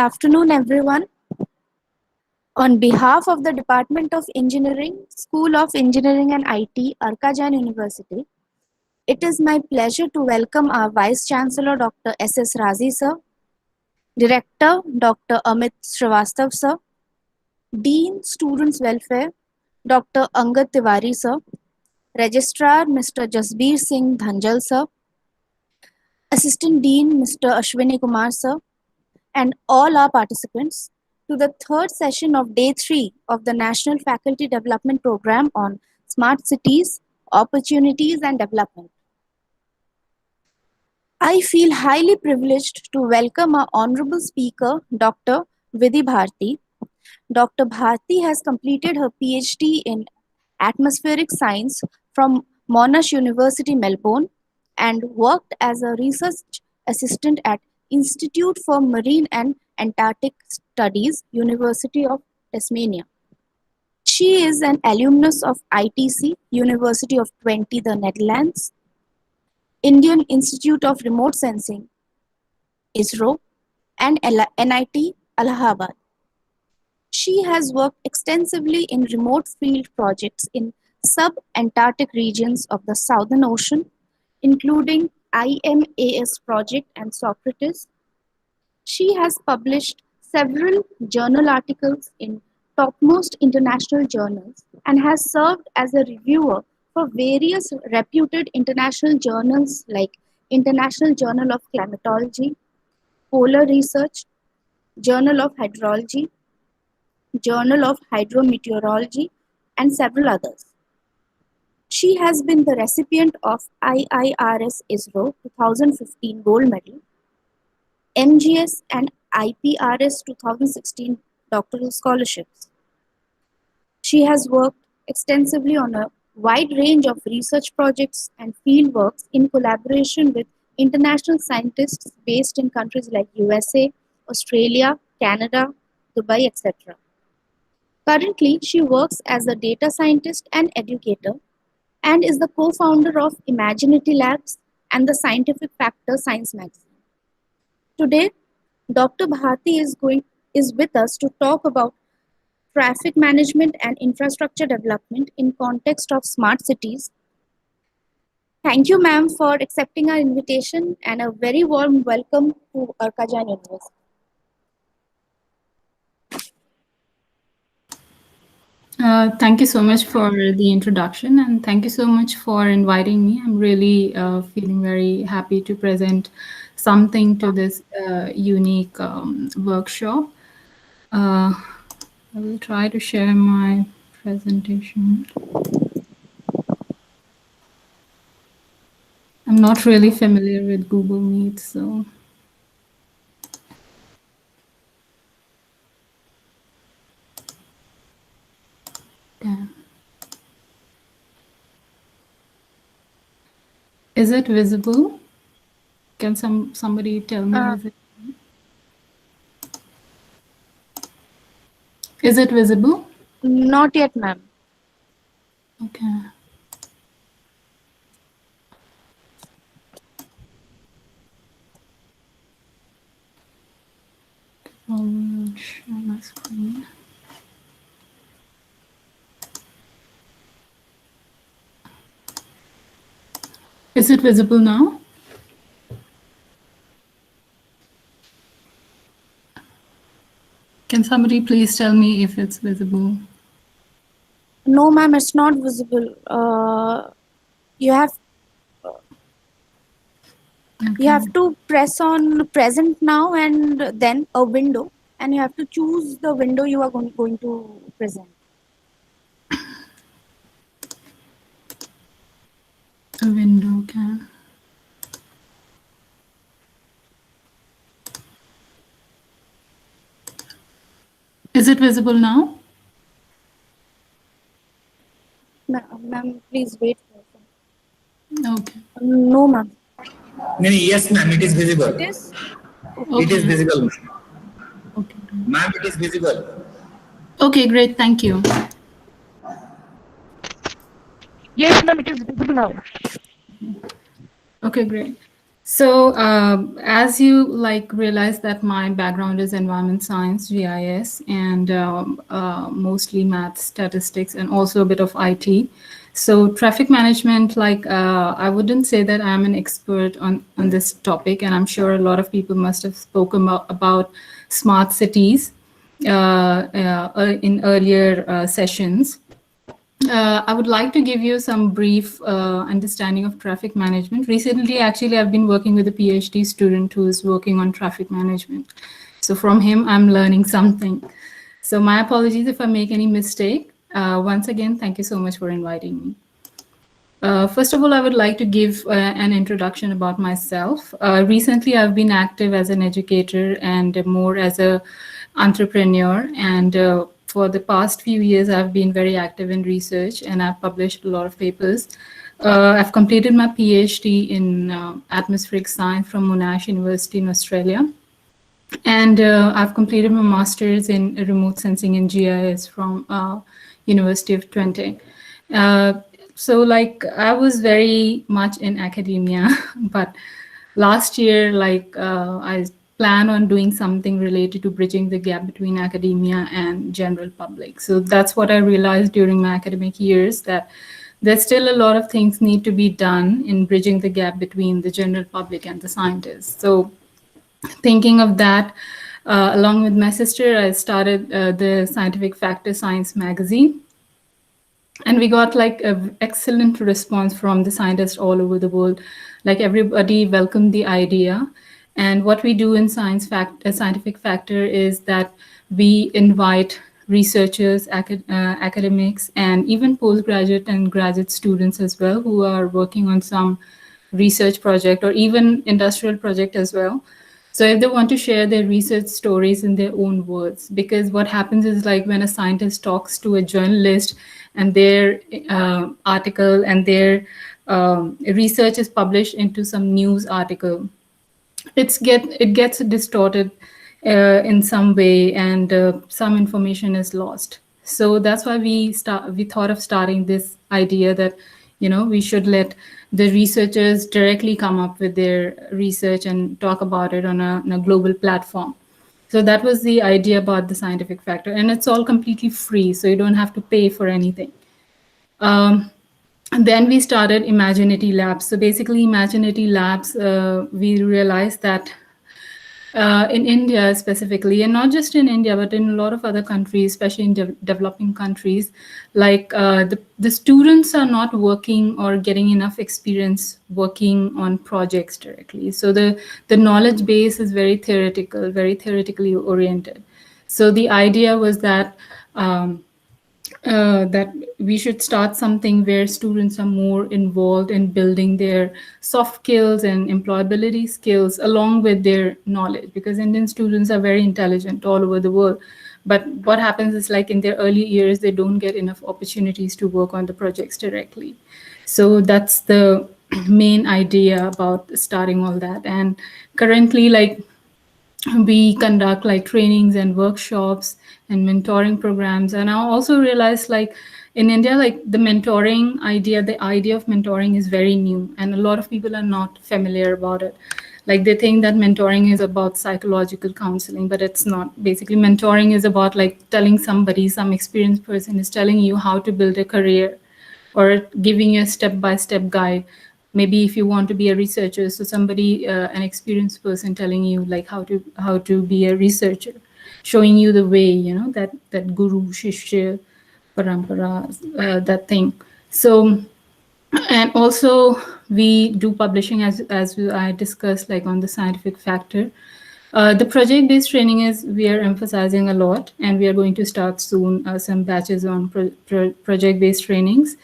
afternoon, everyone. On behalf of the Department of Engineering, School of Engineering and IT, Arkajan University, it is my pleasure to welcome our Vice Chancellor Dr. S.S. Razi sir, Director Dr. Amit Srivastav sir, Dean Students Welfare Dr. Angad Tiwari sir, Registrar Mr. Jasbir Singh Dhanjal sir, Assistant Dean Mr. Ashwini Kumar sir, and all our participants to the third session of Day 3 of the National Faculty Development Program on Smart Cities, Opportunities and Development. I feel highly privileged to welcome our honorable speaker, Dr. Vidhi Bharti. Dr. Bharti has completed her PhD in Atmospheric Science from Monash University, Melbourne, and worked as a research assistant at Institute for Marine and Antarctic Studies, University of Tasmania. She is an alumnus of ITC, University of Twente, the Netherlands, Indian Institute of Remote Sensing, ISRO, and NIT Allahabad. She has worked extensively in remote field projects in sub-Antarctic regions of the Southern Ocean, including IMAS project and Socrates. She has published several journal articles in topmost international journals and has served as a reviewer for various reputed international journals like International Journal of Climatology, Polar Research, Journal of Hydrology, Journal of Hydrometeorology, and several others. She has been the recipient of IIRS ISRO 2015 Gold Medal, MGS and IPRS 2016 doctoral scholarships. She has worked extensively on a wide range of research projects and fieldworks in collaboration with international scientists based in countries like USA, Australia, Canada, Dubai, etc. Currently, she works as a data scientist and educator and is the co-founder of Imaginity Labs and the Scientific Factor Science magazine. Today, Dr. Bharti is with us to talk about traffic management and infrastructure development in context of smart cities. Thank you, ma'am, for accepting our invitation and a very warm welcome to Arkajan University. Thank you so much for the introduction, and thank you so much for inviting me. I'm really feeling very happy to present something to this unique workshop. I will try to share my presentation. I'm not really familiar with Google Meet, so. Yeah. Is it visible? Can somebody tell me? Is it visible? Not yet, ma'am. Okay. I'll share my screen. Is it visible now? Can somebody please tell me if it's visible? No, ma'am, it's not visible. You have to press on present now and then a window, and you have to choose the window you are going to present. A window, okay. Is it visible now? Ma'am, please wait for a second. Okay. No, ma'am. Yes, ma'am, it is visible. It is? Okay. It is visible, ma'am. Okay. Ma'am, it is visible. Okay, great. Thank you. Yes, ma'am, it is visible now. Okay, great. So, as you like realize that my background is environment science, GIS, and mostly math, statistics, and also a bit of IT. So, traffic management, like I wouldn't say that I'm an expert on this topic, and I'm sure a lot of people must have spoken about smart cities in earlier sessions. I would like to give you some brief understanding of traffic management. Recently, actually, I've been working with a PhD student who is working on traffic management. So from him, I'm learning something. So my apologies if I make any mistake. Once again, thank you so much for inviting me. First of all, I would like to give an introduction about myself. Recently, I've been active as an educator and more as a entrepreneur. And for the past few years, I've been very active in research and I've published a lot of papers. I've completed my PhD in atmospheric science from Monash University in Australia. And I've completed my master's in remote sensing and GIS from University of Twente. So like I was very much in academia, but last year, like I plan on doing something related to bridging the gap between academia and general public. So that's what I realized during my academic years, that there's still a lot of things need to be done in bridging the gap between the general public and the scientists. So thinking of that, along with my sister, I started the Scientific Factor Science magazine. And we got like an excellent response from the scientists all over the world. Like everybody welcomed the idea. And what we do in Scientific Factor is that we invite researchers, academics, and even postgraduate and graduate students as well who are working on some research project or even industrial project as well. So if they want to share their research stories in their own words, because what happens is like when a scientist talks to a journalist and their article and their research is published into some news article, it gets distorted in some way, and some information is lost. So that's why we thought of starting this idea that we should let the researchers directly come up with their research and talk about it on a global platform. So that was the idea about the Scientific Factor, and it's all completely free, so you don't have to pay for anything. And then we started Imaginity Labs. So basically, Imaginity Labs, we realized that in India specifically, and not just in India, but in a lot of other countries, especially in developing countries, like the students are not working or getting enough experience working on projects directly. So the knowledge base is very theoretical, very theoretically oriented. So the idea was that that we should start something where students are more involved in building their soft skills and employability skills along with their knowledge, because Indian students are very intelligent all over the world. But what happens is like in their early years, they don't get enough opportunities to work on the projects directly. So that's the main idea about starting all that. And currently, like we conduct like trainings and workshops and mentoring programs. And I also realized like in India, like the idea of mentoring is very new, and a lot of people are not familiar about it. Like they think that mentoring is about psychological counseling, but it's not. Basically, mentoring is about like telling somebody, some experienced person is telling you how to build a career or giving you a step-by-step guide. Maybe if you want to be a researcher, so somebody, an experienced person telling you like how to be a researcher, showing you the way, that guru, shishya, parampara, that thing. So, and also we do publishing as I discussed, like on the Scientific Factor. The project-based training is we are emphasizing a lot, and we are going to start soon some batches on project-based trainings.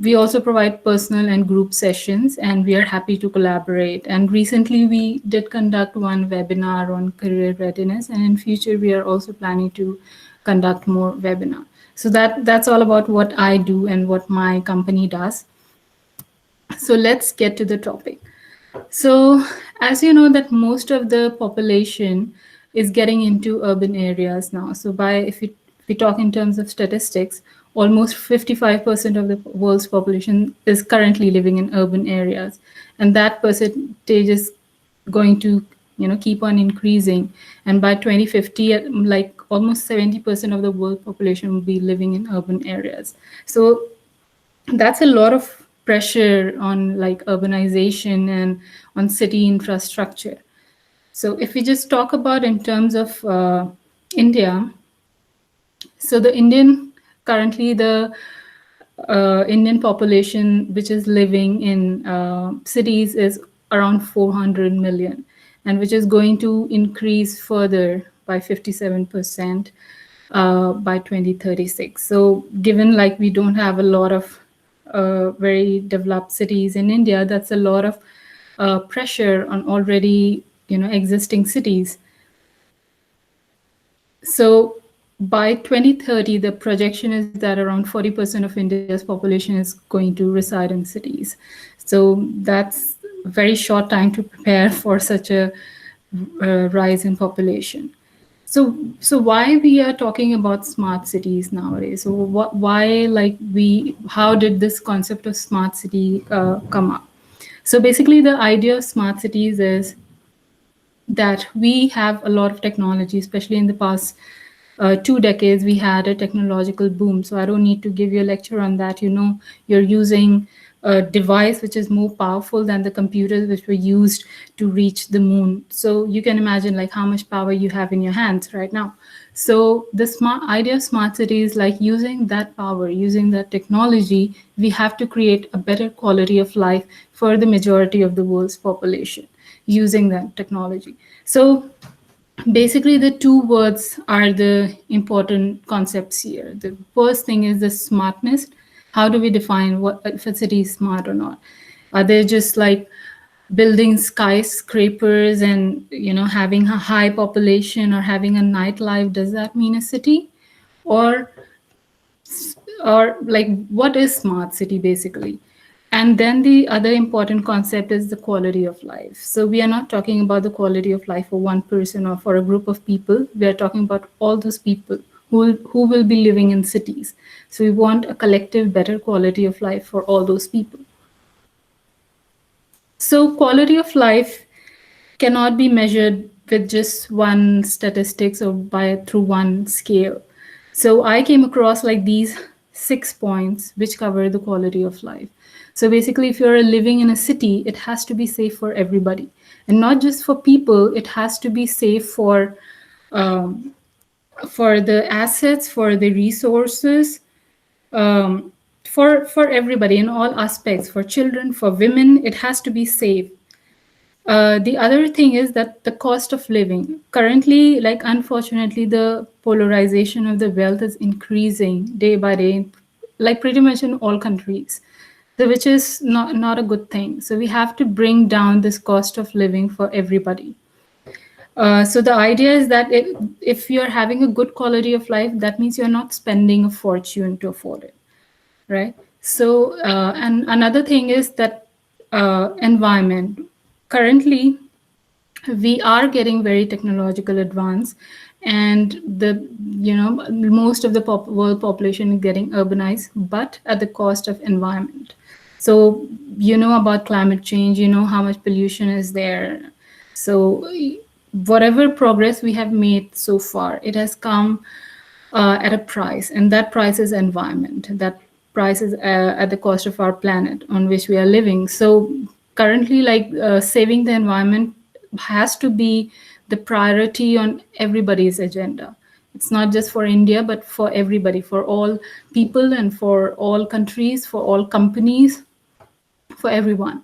We also provide personal and group sessions, and we are happy to collaborate. And recently we did conduct one webinar on career readiness, and in future we are also planning to conduct more webinars. So that's all about what I do and what my company does. So let's get to the topic. So as you know that most of the population is getting into urban areas now. So if we talk in terms of statistics, almost 55% of the world's population is currently living in urban areas, and that percentage is going to keep on increasing, and by 2050 like almost 70% of the world population will be living in urban areas. So that's a lot of pressure on like urbanization and on city infrastructure. So if we just talk about in terms of India, so currently the Indian population which is living in cities is around 400 million, and which is going to increase further by 57% by 2036. So given like we don't have a lot of very developed cities in India, that's a lot of pressure on already existing cities. So by 2030, the projection is that around 40% of India's population is going to reside in cities. So that's a very short time to prepare for such a rise in population. So why we are talking about smart cities nowadays? So how did this concept of smart city come up? So basically, the idea of smart cities is that we have a lot of technology, especially in the past 2 decades, we had a technological boom. So I don't need to give you a lecture on that. You're using a device which is more powerful than the computers which were used to reach the moon. So you can imagine like how much power you have in your hands right now. So the idea of smart cities, like using that power, using that technology, we have to create a better quality of life for the majority of the world's population using that technology. So basically, the two words are the important concepts here. The first thing is the smartness. How do we define what if a city is smart or not? Are they just like building skyscrapers and having a high population or having a nightlife? Does that mean a city? Or like what is smart city basically? And then the other important concept is the quality of life. So we are not talking about the quality of life for one person or for a group of people. We are talking about all those people who will be living in cities. So we want a collective better quality of life for all those people. So quality of life cannot be measured with just one statistics or through one scale. So I came across like these 6 points which cover the quality of life. So basically, if you're living in a city, it has to be safe for everybody, and not just for people. It has to be safe for the assets, for the resources, for everybody in all aspects. For children, for women, it has to be safe. The other thing is that the cost of living. Currently, like unfortunately, the polarization of the wealth is increasing day by day, like pretty much in all countries. So which is not a good thing. So we have to bring down this cost of living for everybody. So the idea is that if you're having a good quality of life, that means you're not spending a fortune to afford it, right? So and another thing is that environment. Currently, we are getting very technological advance, and most of the world population is getting urbanized, but at the cost of environment. So about climate change, how much pollution is there. So whatever progress we have made so far, it has come at a price, and that price is environment. That price is at the cost of our planet on which we are living. So currently, like saving the environment has to be the priority on everybody's agenda. It's not just for India, but for everybody, for all people and for all countries, for all companies, for everyone.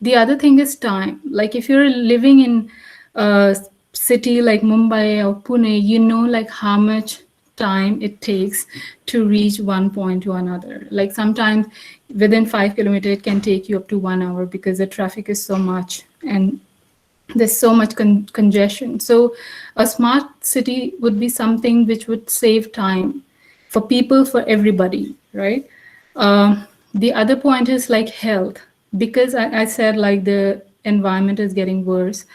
The other thing is time. Like if you're living in a city like Mumbai or Pune, like how much time it takes to reach one point to another. Like sometimes within 5 kilometers, it can take you up to 1 hour because the traffic is so much and there's so much congestion. So a smart city would be something which would save time for people, for everybody, right? The other point is like health, because I said like the environment is getting worse.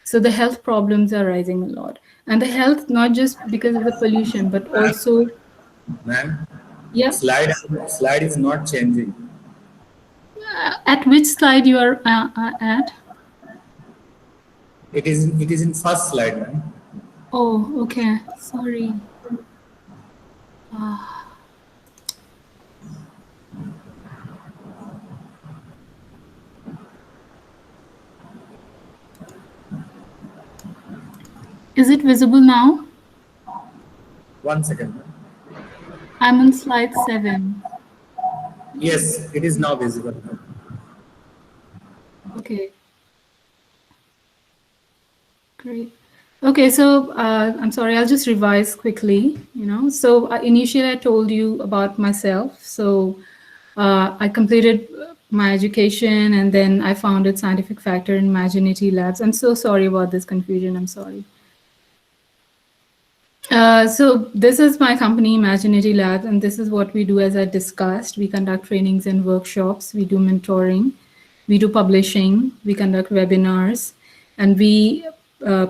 So the health problems are rising a lot. And the health, not just because of the pollution, but also... Ma'am, Yeah. Slide is not changing. At which slide you are at? It is in first slide, ma'am. Oh, okay. Sorry. Is it visible now? 1 second, ma'am. I'm on slide 7. Yes, it is now visible. Okay. Great. Okay, so I'm sorry, I'll just revise quickly, So initially I told you about myself. So I completed my education and then I founded Scientific Factor in Imaginity Labs. I'm so sorry about this confusion. I'm sorry. So this is my company, Imaginity Labs, and this is what we do as I discussed. We conduct trainings and workshops. We do mentoring. We do publishing. We conduct webinars. And we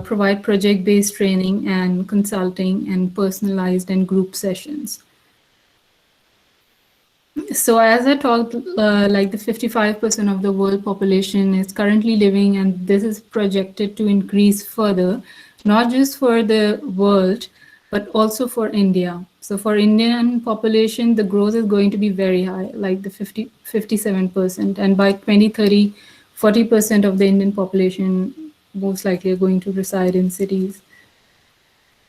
provide project-based training and consulting and personalized and group sessions. So as I talked, like the 55% of the world population is currently living, and this is projected to increase further, not just for the world, but also for India. So for Indian population, the growth is going to be very high, like the 57%. And by 2030, 40% of the Indian population most likely are going to reside in cities.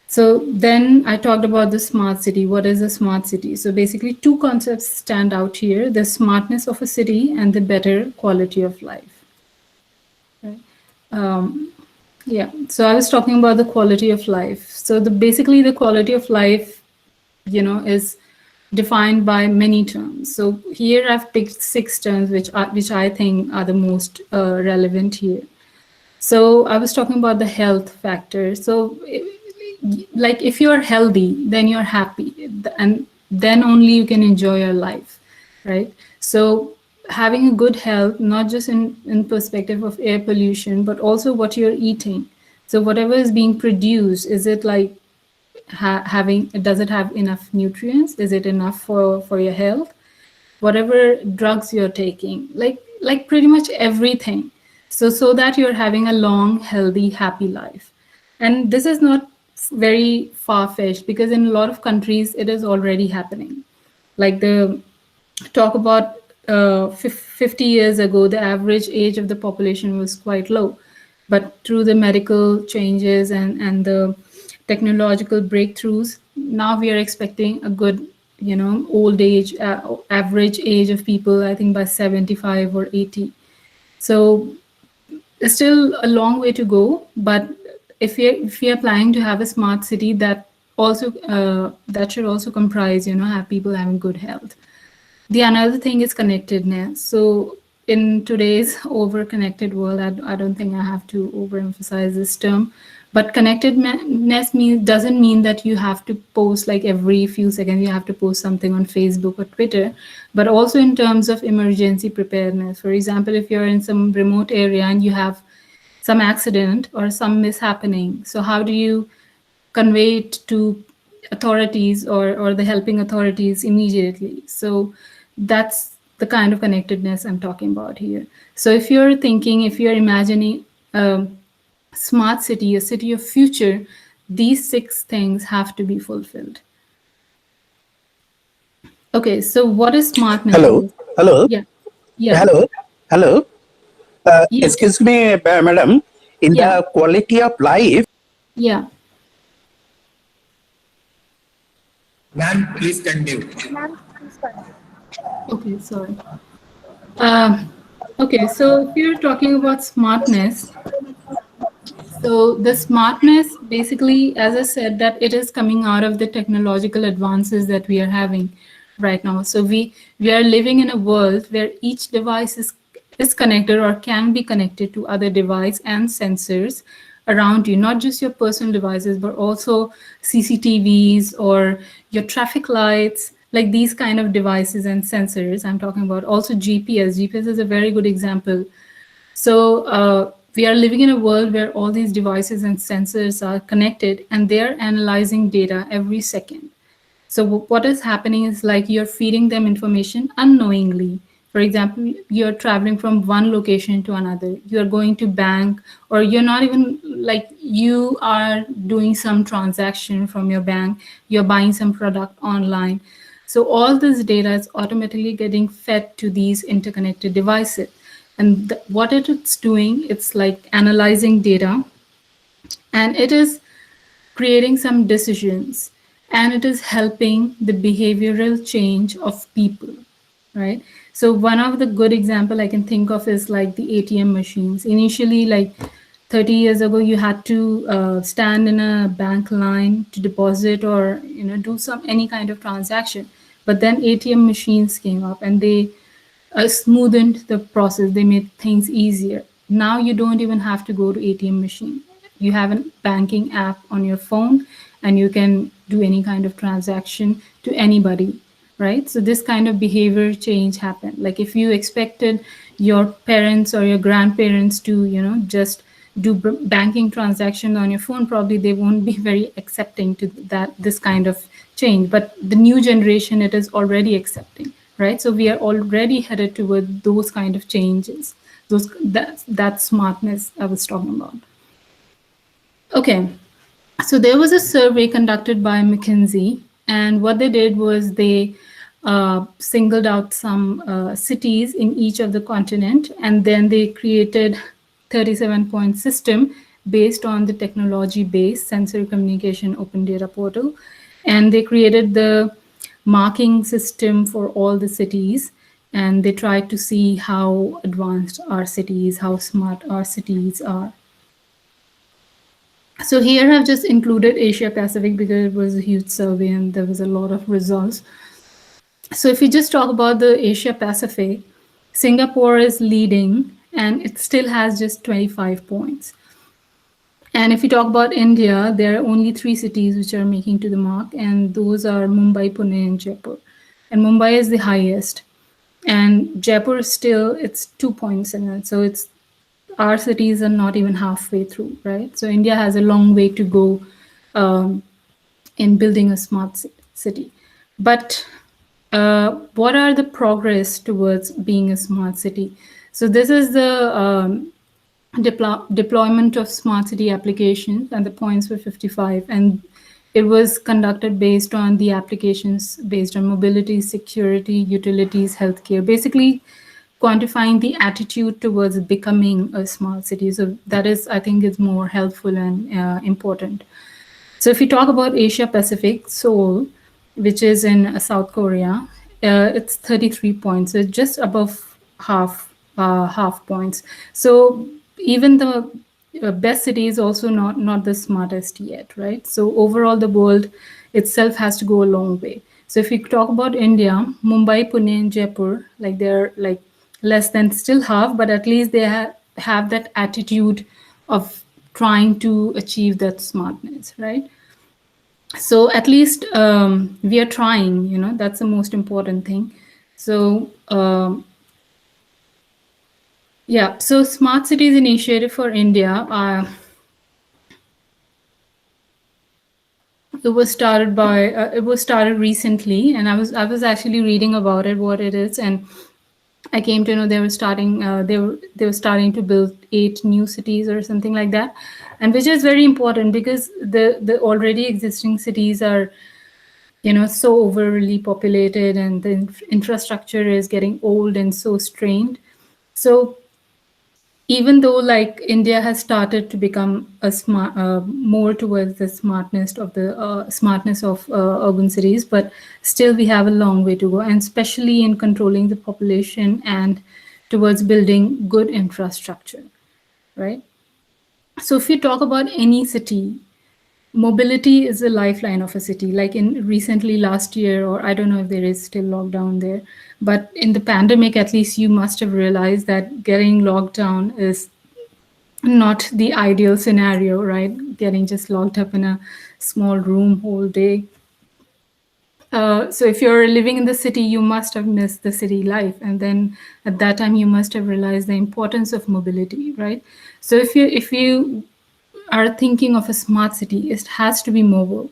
So then I talked about the smart city. What is a smart city? So basically two concepts stand out here, the smartness of a city and the better quality of life. Right? Yeah, so I was talking about the quality of life. So basically the quality of life, is defined by many terms. So here I've picked 6 terms which I think are the most relevant here. So I was talking about the health factor. So like if you're healthy, then you're happy, and then only you can enjoy your life, right? So having a good health, not just in perspective of air pollution, but also what you're eating. So whatever is being produced, is it like does it have enough nutrients? Is it enough for your health? Whatever drugs you're taking, like pretty much everything. So that you're having a long, healthy, happy life. And this is not very far-fetched because in a lot of countries it is already happening. Like talk about 50 years ago, the average age of the population was quite low. But through the medical changes and the technological breakthroughs, now we are expecting a good, old age, average age of people, I think by 75 or 80. So there's still a long way to go, but if we are planning to have a smart city, that should also comprise, have people having good health. The another thing is connectedness. So in today's over-connected world, I don't think I have to overemphasize this term, but connectedness doesn't mean that you have to post like every few seconds, you have to post something on Facebook or Twitter, but also in terms of emergency preparedness. For example, if you're in some remote area and you have some accident or some mishappening, so how do you convey it to authorities or the helping authorities immediately? So that's the kind of connectedness I'm talking about here. So if you're imagining a smart city, a city of future, these 6 things have to be fulfilled. Okay, so what is smartness? Hello. Yeah. Hello. Yes. Excuse me, madam. In the quality of life. Yeah. Ma'am, please continue. Okay, sorry. Okay, so if you're talking about smartness, so the smartness, basically, as I said, that it is coming out of the technological advances that we are having right now. So we are living in a world where each device is connected or can be connected to other device and sensors around you, not just your personal devices, but also CCTVs or your traffic lights, like these kind of devices and sensors I'm talking about. Also GPS. GPS is a very good example. So we are living in a world where all these devices and sensors are connected and they're analyzing data every second. So what is happening is like you're feeding them information unknowingly. For example, you're traveling from one location to another, you're going to bank, or you're not even like you are doing some transaction from your bank, you're buying some product online. So all this data is automatically getting fed to these interconnected devices. And what it's doing, it's like analyzing data, and it is creating some decisions, and it is helping the behavioral change of people, right? So one of the good example I can think of is like the ATM machines. Initially, like 30 years ago, you had to stand in a bank line to deposit or do some any kind of transaction. But then ATM machines came up, and they smoothened the process. They made things easier. Now you don't even have to go to ATM machine. You have a banking app on your phone, and you can do any kind of transaction to anybody, right? So this kind of behavior change happened. Like if you expected your parents or your grandparents to, just do banking transaction on your phone, probably they won't be very accepting to this kind of change. But the new generation, it is already accepting, right? So we are already headed toward those kind of changes, that smartness I was talking about. Okay, so there was a survey conducted by McKinsey, and what they did was they singled out some cities in each of the continent, and then they created 37-point system based on the technology-based sensory communication open data portal. And they created the marking system for all the cities, and they tried to see how advanced our cities, how smart our cities are. So here I've just included Asia Pacific because it was a huge survey and there was a lot of results. So if we just talk about the Asia Pacific, Singapore is leading and it still has just 25 points. And if we talk about India, there are only 3 cities which are making to the mark, and those are Mumbai, Pune, and Jaipur. And Mumbai is the highest, and Jaipur is still, it's 2 points in it. So it's, our cities are not even halfway through, right? So India has a long way to go in building a smart city. But what are the progress towards being a smart city? So this is the deployment of smart city applications, and the points were 55. And it was conducted based on the applications based on mobility, security, utilities, healthcare, basically quantifying the attitude towards becoming a smart city. So that is, I think, is more helpful and important. So if you talk about Asia Pacific, Seoul, which is in South Korea, it's 33 points, so just above half points. So even the best city is also not the smartest yet, right? So overall, the world itself has to go a long way. So if you talk about India, Mumbai, Pune, and Jaipur, like they're like less than still half, but at least they have that attitude of trying to achieve that smartness, right? So at least we are trying, that's the most important thing. So yeah, so Smart Cities Initiative for India, it was started recently, and I was actually reading about it, what it is, and I came to know they were starting to build 8 new cities or something like that, and which is very important because the already existing cities are, so overly populated, and the infrastructure is getting old and so strained. So even though like India has started to become a smart, more towards the smartness of urban cities, but still we have a long way to go, and especially in controlling the population and towards building good infrastructure, right? So if you talk about any city, mobility is the lifeline of a city. Like in recently last year, or I don't know if there is still lockdown there, but in the pandemic, at least you must have realized that getting locked down is not the ideal scenario, right? Getting just locked up in a small room whole day. So if you're living in the city, you must have missed the city life. And then at that time, you must have realized the importance of mobility, right? So if you are thinking of a smart city, it has to be mobile.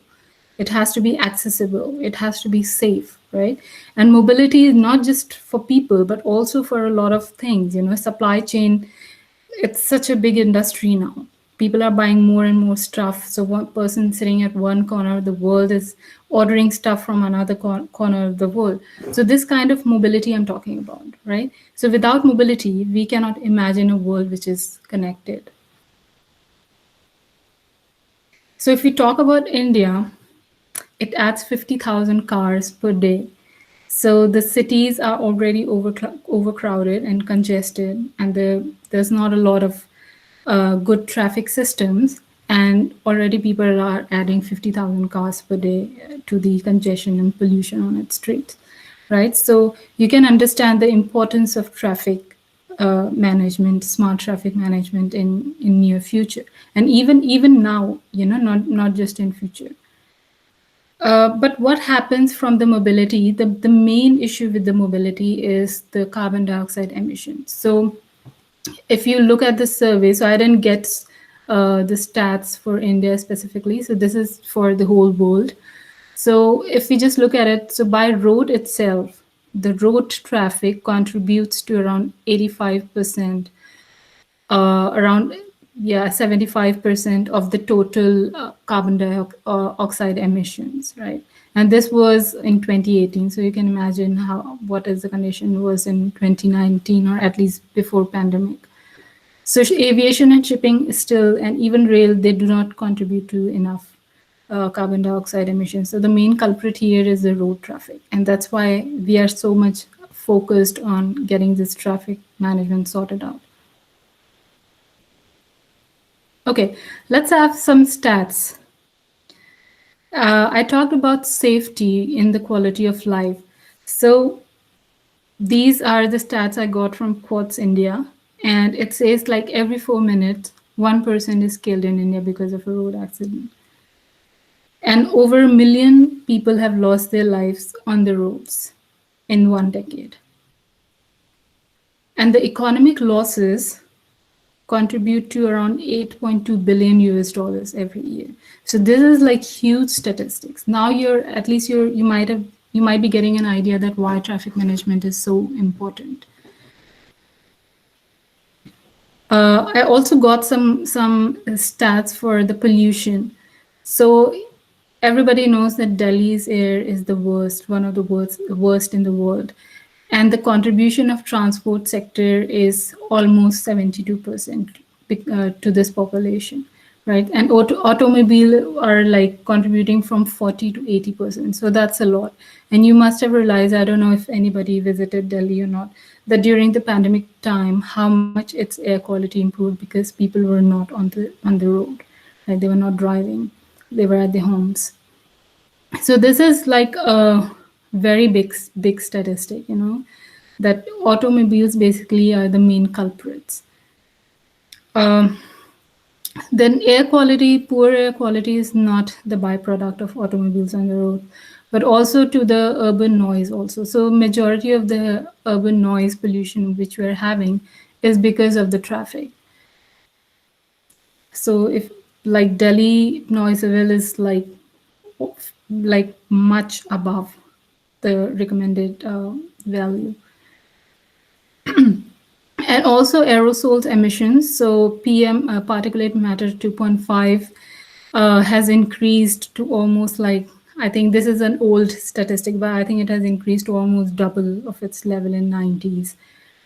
It has to be accessible. It has to be safe, right? And mobility is not just for people, but also for a lot of things. Supply chain, it's such a big industry now. People are buying more and more stuff. So one person sitting at one corner of the world is ordering stuff from another corner of the world. So this kind of mobility I'm talking about, right? So without mobility, we cannot imagine a world which is connected. So if we talk about India, it adds 50,000 cars per day. So the cities are already overcrowded and congested, and there's not a lot of good traffic systems. And already people are adding 50,000 cars per day to the congestion and pollution on its streets, right? So you can understand the importance of traffic management, smart traffic management in near future, and even now, not just in future. But what happens from the mobility? The main issue with the mobility is the carbon dioxide emissions. So if you look at the survey, so I didn't get the stats for India specifically. So this is for the whole world. So if we just look at it, so by road itself, the road traffic contributes to around 85%, around 75% of the total carbon dioxide emissions, right? And this was in 2018. So you can imagine what is the condition was in 2019, or at least before pandemic. So aviation and shipping still, and even rail, they do not contribute to enough carbon dioxide emissions. So the main culprit here is the road traffic. And that's why we are so much focused on getting this traffic management sorted out. Okay, let's have some stats. I talked about safety in the quality of life. So these are the stats I got from Quartz India. And it says like every 4 minutes, one person is killed in India because of a road accident. And over 1 million people have lost their lives on the roads in 1 decade. And the economic losses contribute to around 8.2 billion US dollars every year. So this is like huge statistics. Now you might be getting an idea that why traffic management is so important. I also got some stats for the pollution. So everybody knows that Delhi's air is the worst, one of the worst in the world. And the contribution of transport sector is almost 72% to this population, right? And automobile are like contributing from 40 to 80%. So that's a lot. And you must have realized, I don't know if anybody visited Delhi or not, that during the pandemic time, how much its air quality improved because people were not on the road, right? They were not driving, they were at their homes. So this is like a very big statistic, that automobiles basically are the main culprits. Then poor air quality is not the byproduct of automobiles on the road, but also to the urban noise also. So majority of the urban noise pollution which we're having is because of the traffic. So if like Delhi noise level is like much above the recommended value. And also aerosols emissions. So PM particulate matter 2.5 has increased to almost like, I think this is an old statistic, but I think it has increased to almost double of its level in 90s,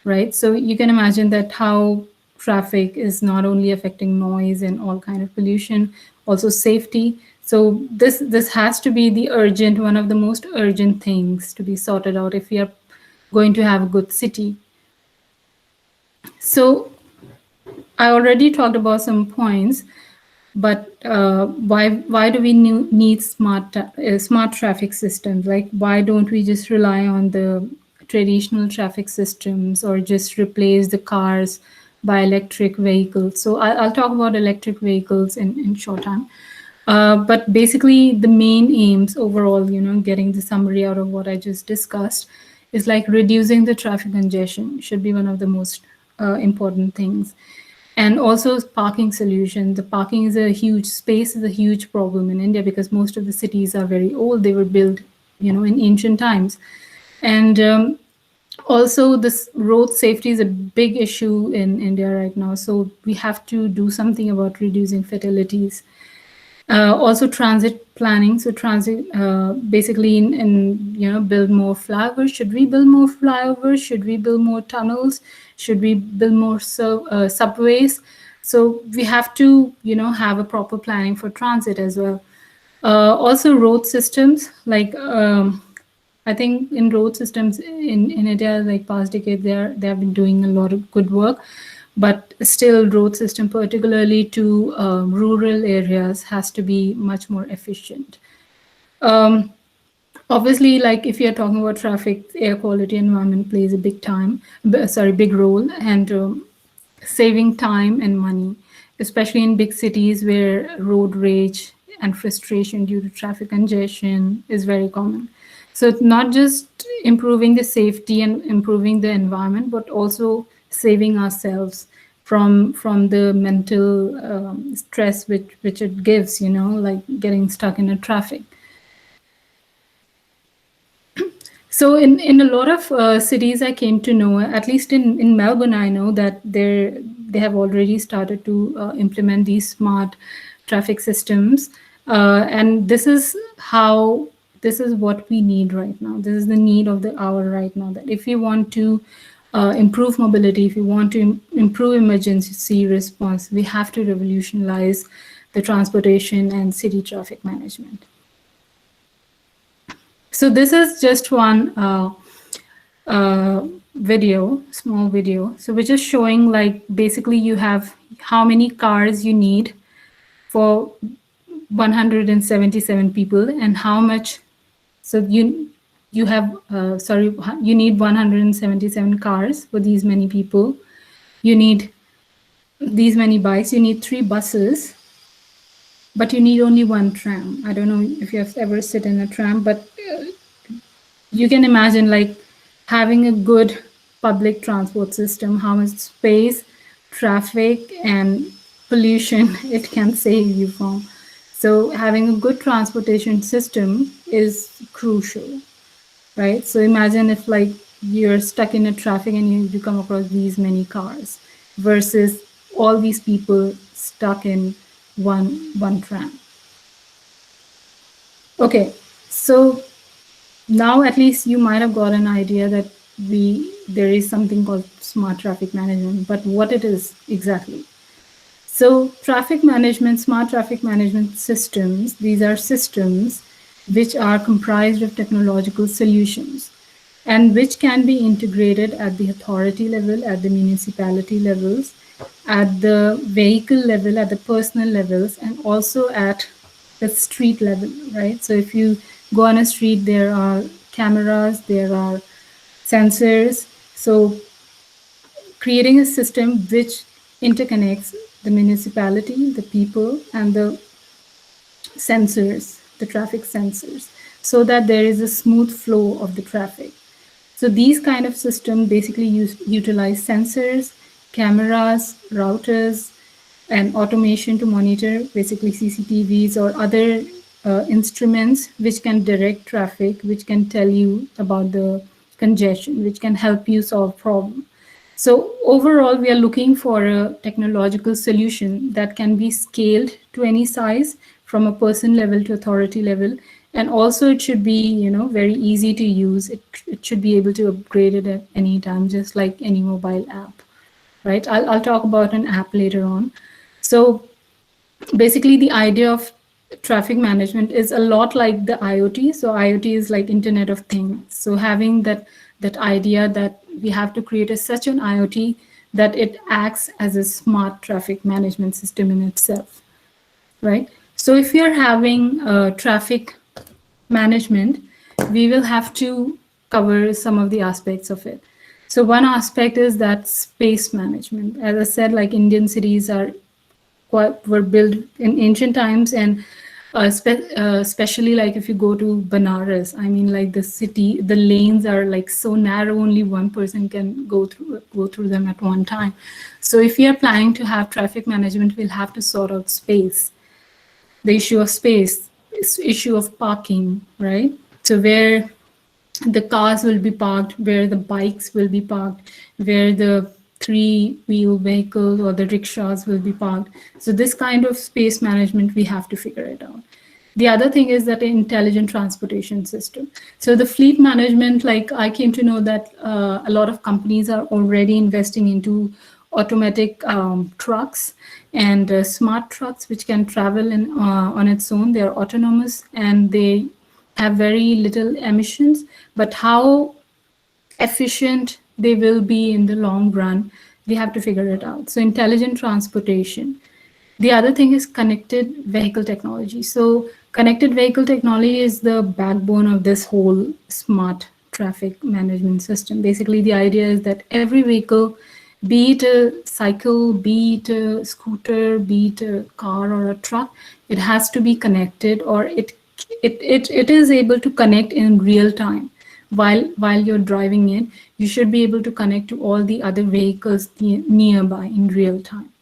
right? So you can imagine that how traffic is not only affecting noise and all kind of pollution, also safety. So this has to be one of the most urgent things to be sorted out if we are going to have a good city. So I already talked about some points, but why do we need smart traffic systems? Like, why don't we just rely on the traditional traffic systems or just replace the cars by electric vehicles? So I'll talk about electric vehicles in short time. But basically the main aims overall, getting the summary out of what I just discussed is like reducing the traffic congestion should be one of the most important things. And also parking solution. The parking is a huge space, is a huge problem in India because most of the cities are very old. They were built, in ancient times. And also this road safety is a big issue in India right now. So we have to do something about reducing fatalities. Also transit planning. So transit, basically build more flyovers. Should we build more flyovers? Should we build more tunnels? Should we build more subways? So we have to, have a proper planning for transit as well. Also road systems, like I think in road systems in India, like past decade, they have been doing a lot of good work. But still, road system, particularly to rural areas, has to be much more efficient. Obviously, like if you're talking about traffic, air quality environment plays a big role, and saving time and money, especially in big cities where road rage and frustration due to traffic congestion is very common. So it's not just improving the safety and improving the environment, but also saving ourselves from the mental stress which it gives, like getting stuck in a traffic. So in a lot of cities I came to know, at least in Melbourne, I know that they have already started to implement these smart traffic systems. And this is what we need right now. This is the need of the hour right now, that if you want to improve mobility, if you want to improve emergency response, we have to revolutionize the transportation and city traffic management. So this is just one small video. So we're just showing, like, basically you have how many cars you need for 177 people and how much. So you have, you need 177 cars for these many people. You need these many bikes. You need 3 buses. But you need only 1 tram. I don't know if you have ever sit in a tram, but you can imagine, like, having a good public transport system, how much space, traffic, and pollution it can save you from. So having a good transportation system is crucial, right? So imagine if, like, you're stuck in a traffic and you come across these many cars versus all these people stuck in one tram. Okay, so now at least you might have got an idea that there is something called smart traffic management, but what it is exactly. So smart traffic management systems, these are systems which are comprised of technological solutions and which can be integrated at the authority level, at the municipality levels, at the vehicle level, at the personal levels, and also at the street level, right? So if you go on a street, there are cameras, there are sensors. So creating a system which interconnects the municipality, the people, and the sensors, the traffic sensors, so that there is a smooth flow of the traffic. So these kind of systems basically utilize sensors, cameras, routers, and automation to monitor, basically CCTVs or other instruments which can direct traffic, which can tell you about the congestion, which can help you solve problem. So overall, we are looking for a technological solution that can be scaled to any size, from a person level to authority level. And also it should be, very easy to use. It should be able to upgrade it at any time, just like any mobile app, right? I'll talk about an app later on. So basically the idea of traffic management is a lot like the IoT. So IoT is like Internet of Things. So having that idea that we have to create such an IoT that it acts as a smart traffic management system in itself, right? So if you're having traffic management, we will have to cover some of the aspects of it. So one aspect is that space management. As I said, like, Indian cities were built in ancient times, and Especially like if you go to Banaras, I mean, like the city, the lanes are like so narrow, only one person can go through them at one time. So if we are planning to have traffic management, we'll have to sort out space, the issue of space, issue of parking, right? So where the cars will be parked, where the bikes will be parked, where the three-wheel vehicles or the rickshaws will be parked. So this kind of space management, we have to figure it out. The other thing is that intelligent transportation system. So the fleet management, like I came to know that a lot of companies are already investing into automatic trucks and smart trucks, which can travel on its own. They're autonomous and they have very little emissions, but how efficient they will be in the long run, we have to figure it out. So intelligent transportation. The other thing is connected vehicle technology. So connected vehicle technology is the backbone of this whole smart traffic management system. Basically, the idea is that every vehicle, be it a cycle, be it a scooter, be it a car or a truck, it has to be connected, or it is able to connect in real time. While you're driving it, you should be able to connect to all the other vehicles nearby in real time,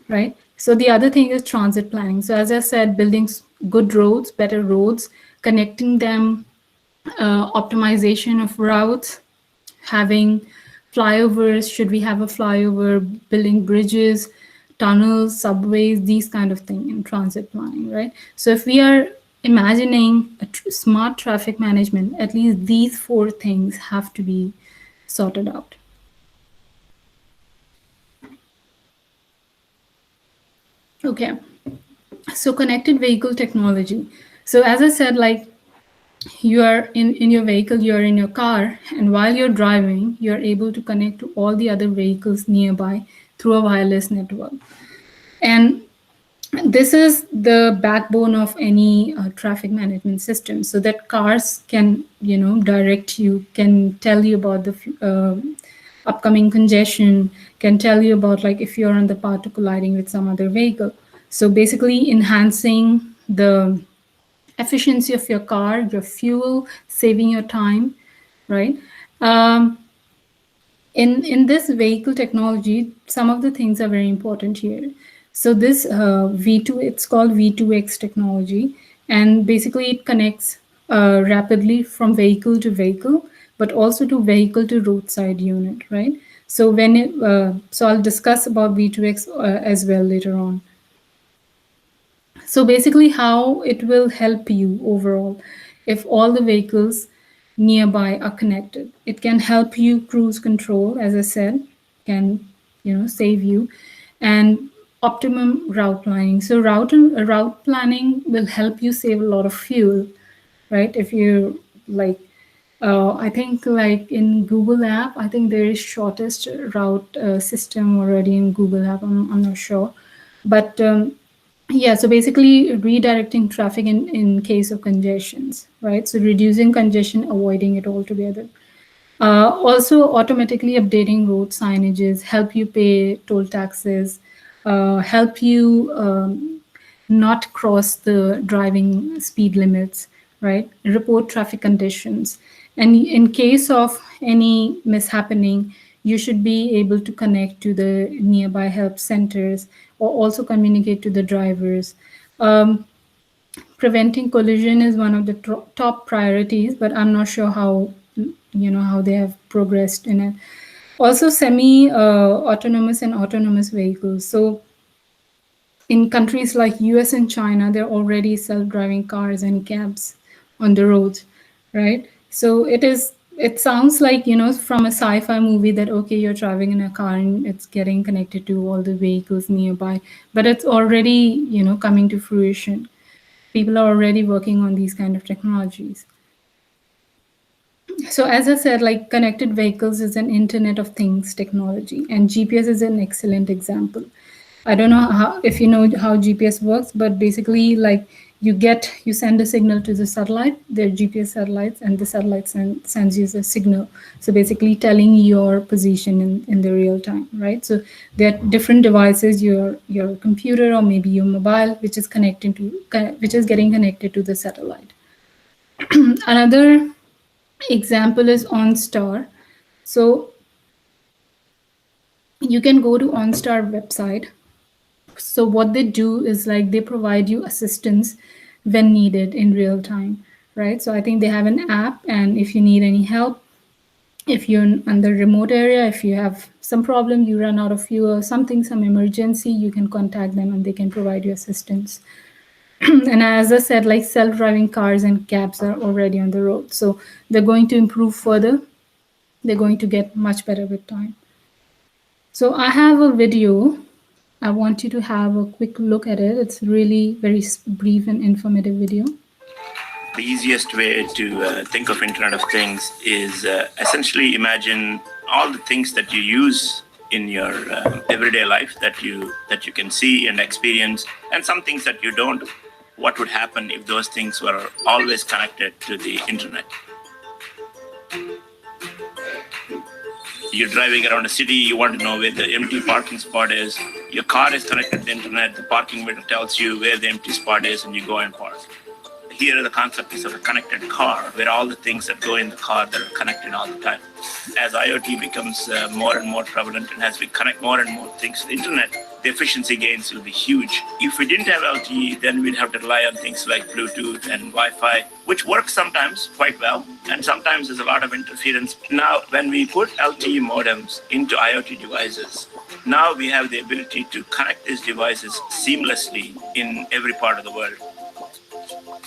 right? So the other thing is transit planning. So as I said, building good roads, better roads, connecting them, optimization of routes, having flyovers, should we have a flyover, building bridges, tunnels, subways, these kind of things in transit planning, right? So if we are imagining a smart traffic management, at least these four things have to be sorted out. Okay, so connected vehicle technology. So as I said, like you are in your vehicle, you're in your car, and while you're driving, you're able to connect to all the other vehicles nearby through a wireless network. And this is the backbone of any traffic management system, so that cars can, direct you, can tell you about the upcoming congestion, can tell you about like if you're on the path to colliding with some other vehicle. So basically enhancing the efficiency of your car, your fuel, saving your time, right? In this vehicle technology, some of the things are very important here. So this V2, it's called V2X technology, and basically it connects rapidly from vehicle to vehicle, but also to vehicle to roadside unit, right? So so I'll discuss about V2X as well later on. So basically how it will help you overall if all the vehicles nearby are connected. It can help you cruise control, as I said, can save you, and optimum route planning. So route planning will help you save a lot of fuel, right? If you like, I think like in Google app, I think there is shortest route system already in Google app. I'm not sure, but yeah, so basically redirecting traffic in case of congestions, right? So reducing congestion, avoiding it altogether. Also automatically updating road signages, help you pay toll taxes, help you not cross the driving speed limits, right? Report traffic conditions. And in case of any mishappening, you should be able to connect to the nearby help centers or also communicate to the drivers. Preventing collision is one of the top priorities, but I'm not sure how how they have progressed in it. Also semi-autonomous and autonomous vehicles. So in countries like US and China, there are already self-driving cars and cabs on the roads, right? So it sounds like, from a sci-fi movie that, okay, you're driving in a car and it's getting connected to all the vehicles nearby, but it's already, coming to fruition. People are already working on these kind of technologies. So as I said, like connected vehicles is an Internet of Things technology, and GPS is an excellent example. I don't know if you know how GPS works, but basically like you send a signal to the satellite, their GPS satellites, and the satellite sends you the signal. So basically telling your position in the real time, right? So there are different devices, your computer or maybe your mobile, which is getting connected to the satellite. Another example is OnStar. So you can go to OnStar website. So what they do is like they provide you assistance when needed in real time, right? So I think they have an app, and if you need any help, if you're in the remote area, if you have some problem, you run out of fuel, something, some emergency, you can contact them and they can provide you assistance. And as I said, like self-driving cars and cabs are already on the road. So they're going to improve further. They're going to get much better with time. So I have a video. I want you to have a quick look at it. It's really very brief and informative video. The easiest way to think of Internet of Things is essentially imagine all the things that you use in your everyday life that you can see and experience, and some things that you don't. What would happen if those things were always connected to the internet? You're driving around a city, you want to know where the empty parking spot is. Your car is connected to the internet, the parking meter tells you where the empty spot is, and you go and park. Here the concept is of a connected car, where all the things that go in the car that are connected all the time. As IoT becomes more and more prevalent, and as we connect more and more things to the internet, the efficiency gains will be huge. If we didn't have LTE, then we'd have to rely on things like Bluetooth and Wi-Fi, which works sometimes quite well, and sometimes there's a lot of interference. Now, when we put LTE modems into IoT devices, now we have the ability to connect these devices seamlessly in every part of the world.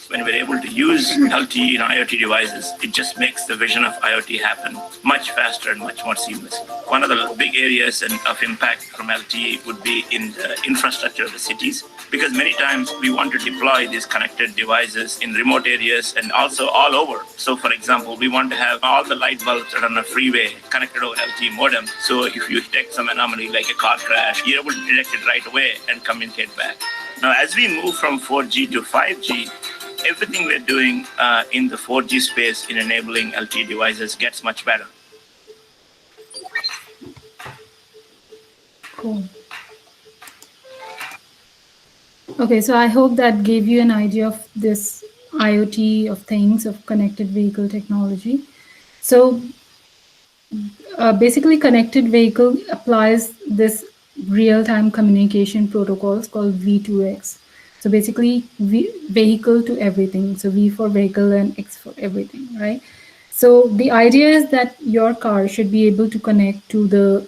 When we're able to use LTE in IoT devices, it just makes the vision of IoT happen much faster and much more seamless. One of the big areas of impact from LTE would be in the infrastructure of the cities, because many times we want to deploy these connected devices in remote areas and also all over. So for example, we want to have all the light bulbs that are on a freeway connected over LTE modem. So if you detect some anomaly like a car crash, you're able to detect it right away and communicate back. Now, as we move from 4G to 5G, everything we're doing in the 4G space in enabling LTE devices gets much better. Cool. Okay, so I hope that gave you an idea of this IoT of things, of connected vehicle technology. So basically, connected vehicle applies this real-time communication protocols called V2X. So basically, vehicle to everything. So V for vehicle and X for everything, right? So the idea is that your car should be able to connect to the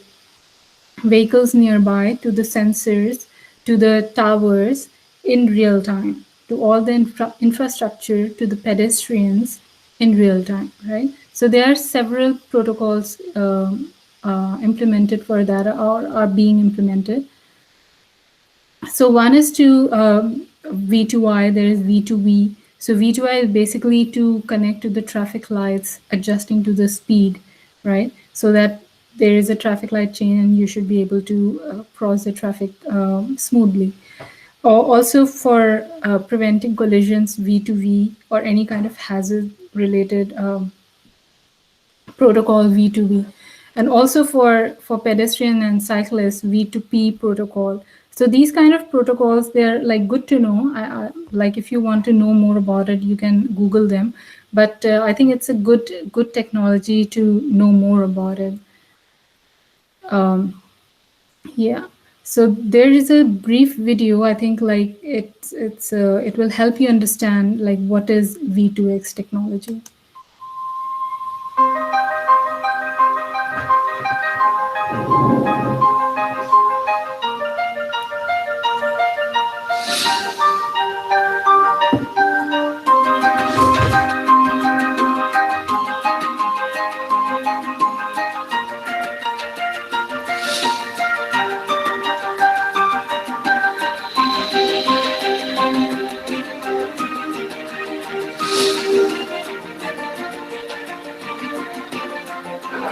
vehicles nearby, to the sensors, to the towers in real time, to all the infrastructure, to the pedestrians in real time, right? So there are several protocols implemented for that, or are being implemented. So one is to V2I, there is V2V. So V2I is basically to connect to the traffic lights, adjusting to the speed, right? So that there is a traffic light chain and you should be able to cross the traffic smoothly. Also for preventing collisions, V2V, or any kind of hazard related protocol, V2V. And also for pedestrian and cyclists, V2P protocol. So these kind of protocols, they're like good to know. Like if you want to know more about it, you can Google them. But I think it's a good technology to know more about it. Yeah. So there is a brief video. I think like it will help you understand like what is V2X technology.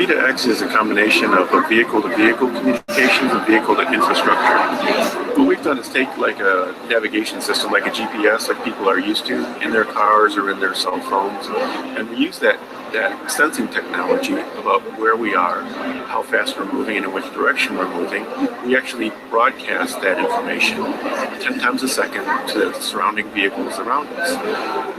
V2X is a combination of a vehicle-to-vehicle communications and vehicle-to-infrastructure. What we've done is take like a navigation system, like a GPS, like people are used to in their cars or in their cell phones, and we use that sensing technology about where we are, how fast we're moving, and in which direction we're moving. We actually broadcast that information 10 times a second to the surrounding vehicles around us.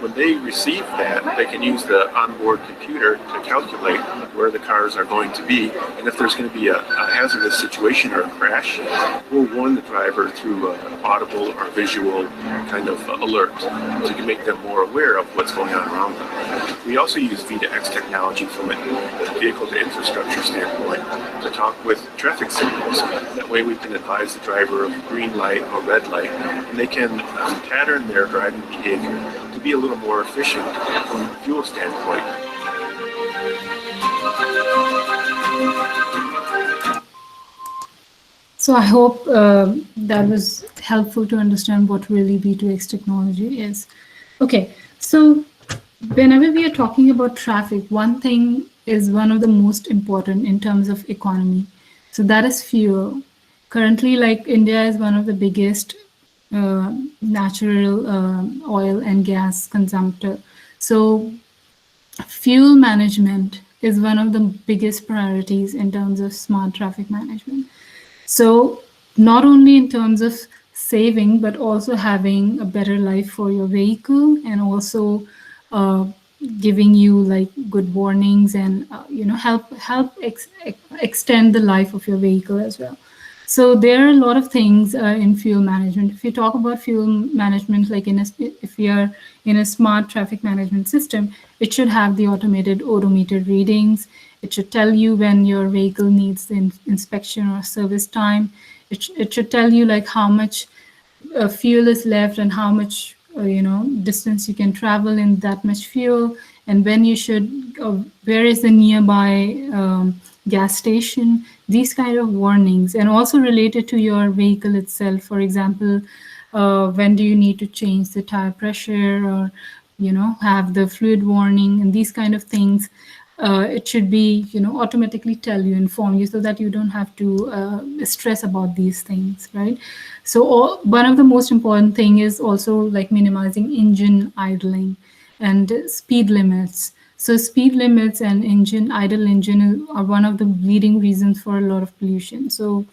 When they receive that, they can use the onboard computer to calculate where the cars are going to be, and if there's going to be a hazardous situation or a crash, we'll warn the driver through an audible or visual kind of alert to make them more aware of what's going on around them. We also use V2X technology from a vehicle-to-infrastructure standpoint to talk with traffic signals. That way we can advise the driver of green light or red light, and they can pattern their driving behavior to be a little more efficient from a fuel standpoint. So I hope that was helpful to understand what really V2X technology is. Okay, so whenever we are talking about traffic, one thing is one of the most important in terms of economy. So that is fuel. Currently, like India is one of the biggest natural oil and gas consumptor. So fuel management is one of the biggest priorities in terms of smart traffic management. So not only in terms of saving, but also having a better life for your vehicle, and also giving you like good warnings and help extend the life of your vehicle as well. So there are a lot of things in fuel management. If you talk about fuel management, like if we are in a smart traffic management system, it should have the automated odometer readings. It should tell you when your vehicle needs the inspection or service time. It should tell you like how much fuel is left and how much distance you can travel in that much fuel, and when you should, where is the nearby gas station, these kind of warnings. And also related to your vehicle itself, for example, when do you need to change the tire pressure, or have the fluid warning, and these kind of things. It should be automatically inform you, so that you don't have to stress about these things, right? So one of the most important thing is also like minimizing engine idling and speed limits. So speed limits and idle engine are one of the leading reasons for a lot of pollution. So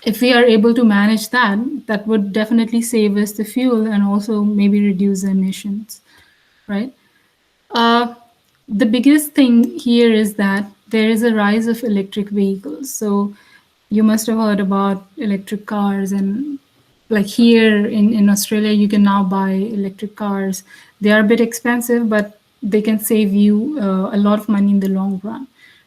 if we are able to manage that, that would definitely save us the fuel and also maybe reduce the emissions, right? The biggest thing here is that there is a rise of electric vehicles. So you must have heard about electric cars, and like here in Australia, you can now buy electric cars. They are a bit expensive, but they can save you a lot of money in the long run,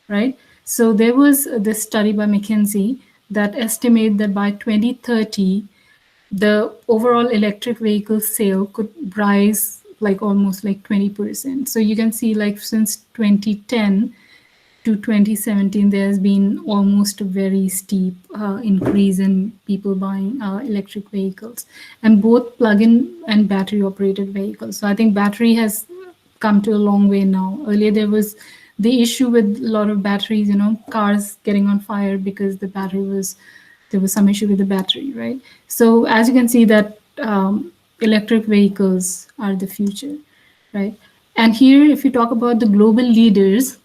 right? So there was this study by McKinsey that estimate that by 2030, the overall electric vehicle sale could rise like almost like 20%. So you can see like since 2010 to 2017, there's been almost a very steep increase in people buying electric vehicles, and both plug-in and battery operated vehicles. So I think battery has come to a long way now. Earlier there was the issue with a lot of batteries, cars getting on fire because the battery there was some issue with the battery, right? So as you can see that electric vehicles are the future, right? And here, if you talk about the global leaders,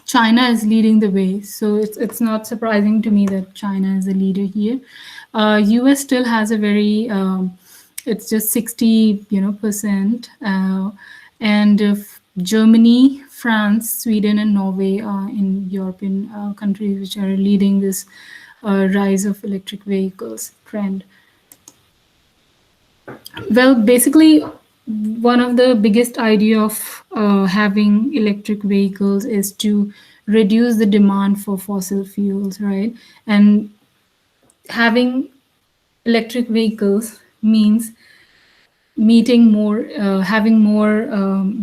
China is leading the way. So it's not surprising to me that China is the leader here. US still has a very, it's just 60%. And Germany, France, Sweden, and Norway are in European countries which are leading this rise of electric vehicles trend. Well, basically, one of the biggest idea of having electric vehicles is to reduce the demand for fossil fuels, right? And having electric vehicles means having more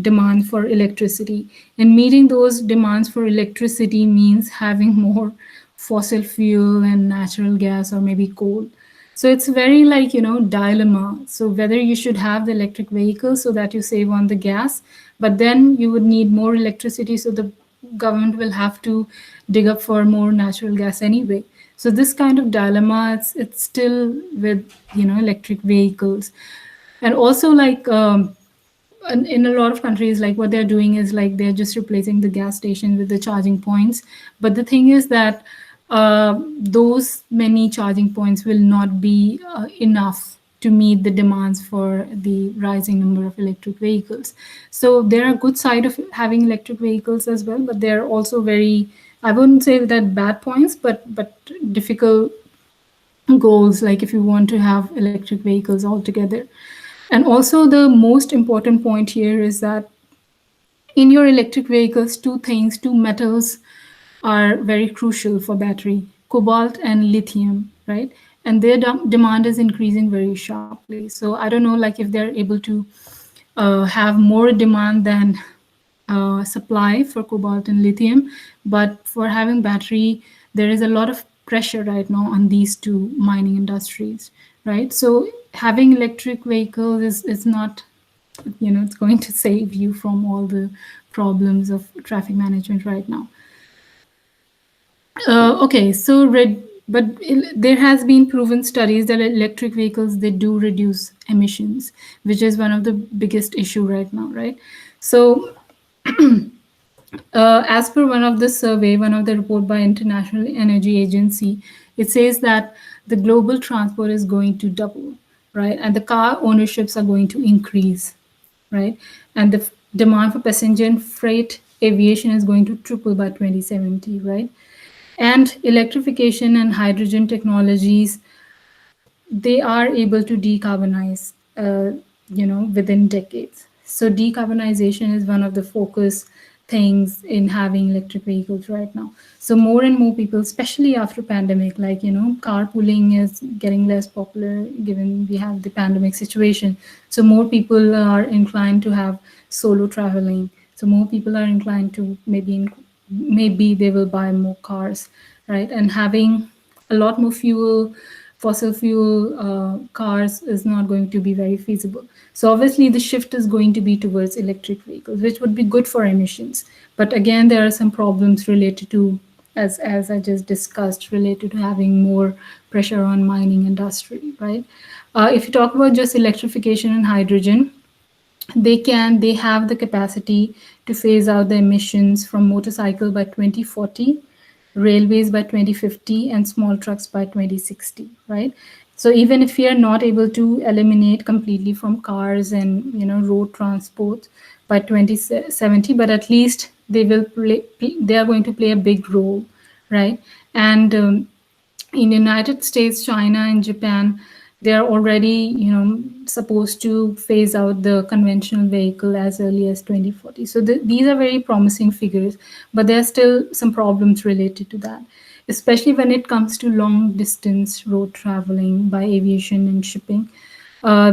demand for electricity. And meeting those demands for electricity means having more fossil fuel and natural gas or maybe coal. So it's very like, dilemma. So whether you should have the electric vehicle so that you save on the gas, but then you would need more electricity. So the government will have to dig up for more natural gas anyway. So this kind of dilemma, it's still with, you know, electric vehicles. And also, like, in a lot of countries, like, what they're doing is, like, they're just replacing the gas station with the charging points. But the thing is that those many charging points will not be enough to meet the demands for the rising number of electric vehicles. So there are good side of having electric vehicles as well, but they're also very, I wouldn't say that bad points, but difficult goals, like if you want to have electric vehicles altogether. And also the most important point here is that in your electric vehicles, two metals are very crucial for battery: cobalt and lithium, right? And their demand is increasing very sharply. So I don't know, like, if they're able to have more demand than supply for cobalt and lithium, but for having battery, there is a lot of pressure right now on these two mining industries, right? So having electric vehicles is not, you know, it's going to save you from all the problems of traffic management right now. Okay, so there has been proven studies that electric vehicles, they do reduce emissions, which is one of the biggest issue right now, right? So as per one of the report by International Energy Agency, it says that the global transport is going to double, right? And the car ownerships are going to increase, right? And the demand for passenger and freight aviation is going to triple by 2070, right? And electrification and hydrogen technologies, they are able to decarbonize, you know, within decades. So decarbonization is one of the focus things in having electric vehicles right now. So more and more people, especially after pandemic, like, you know, carpooling is getting less popular given we have the pandemic situation. So more people are inclined to have solo traveling. So more people are inclined to maybe they will buy more cars, right? And having a lot more fossil fuel cars is not going to be very feasible. So obviously the shift is going to be towards electric vehicles, which would be good for emissions. But again, there are some problems related to, as I just discussed, related to having more pressure on mining industry, right? If you talk about just electrification and hydrogen, they have the capacity to phase out the emissions from motorcycle by 2040, railways by 2050, and small trucks by 2060, right? So even if we are not able to eliminate completely from cars and, you know, road transport by 2070, but at least they are going to play a big role, right? And in United States, China, and Japan, they are already, you know, supposed to phase out the conventional vehicle as early as 2040. So these are very promising figures, but there are still some problems related to that, especially when it comes to long distance road traveling by aviation and shipping.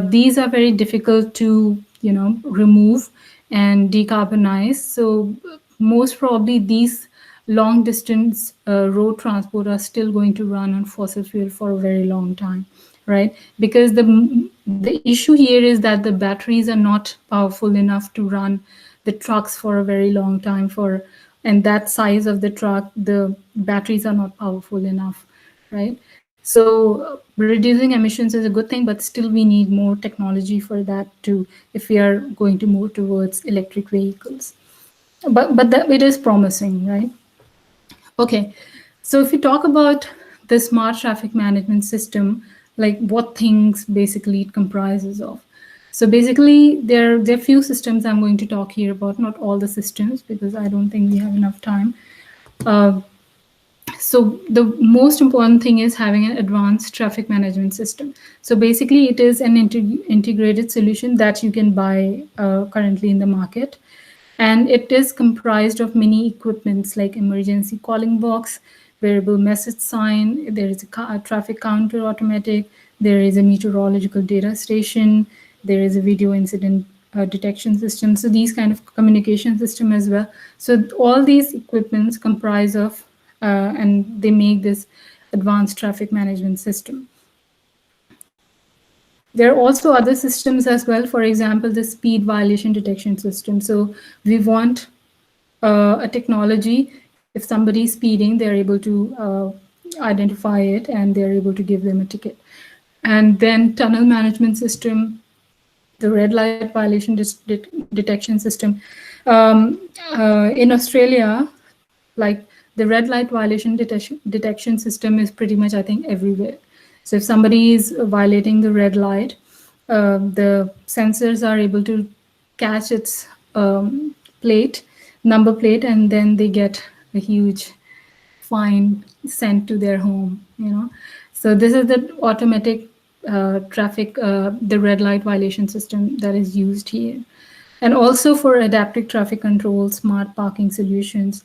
These are very difficult to, you know, remove and decarbonize. So most probably these long distance road transport are still going to run on fossil fuel for a very long time, right? Because the issue here is that the batteries are not powerful enough to run the trucks for a very long time and that size of the truck, the batteries are not powerful enough, right? So reducing emissions is a good thing, but still we need more technology for that too, if we are going to move towards electric vehicles. But it is promising, right? Okay, so if we talk about the smart traffic management system, like what things basically it comprises of. So basically there are few systems I'm going to talk here about, not all the systems, because I don't think we have enough time. So the most important thing is having an advanced traffic management system. So basically it is an integrated solution that you can buy currently in the market. And it is comprised of many equipments like emergency calling box, variable message sign, there is a traffic counter automatic, there is a meteorological data station, there is a video incident detection system. So these kind of communication system as well. So all these equipments comprise of and they make this advanced traffic management system. There are also other systems as well. For example, the speed violation detection system. So we want a technology. If somebody is speeding, they're able to identify it and they're able to give them a ticket. And then tunnel management system, the red light violation detection system. In Australia, like the red light violation detection system is pretty much, I think, everywhere. So if somebody is violating the red light, the sensors are able to catch its number plate, and then they get a huge fine sent to their home, So this is the automatic traffic, the red light violation system that is used here. And also for adaptive traffic control, smart parking solutions,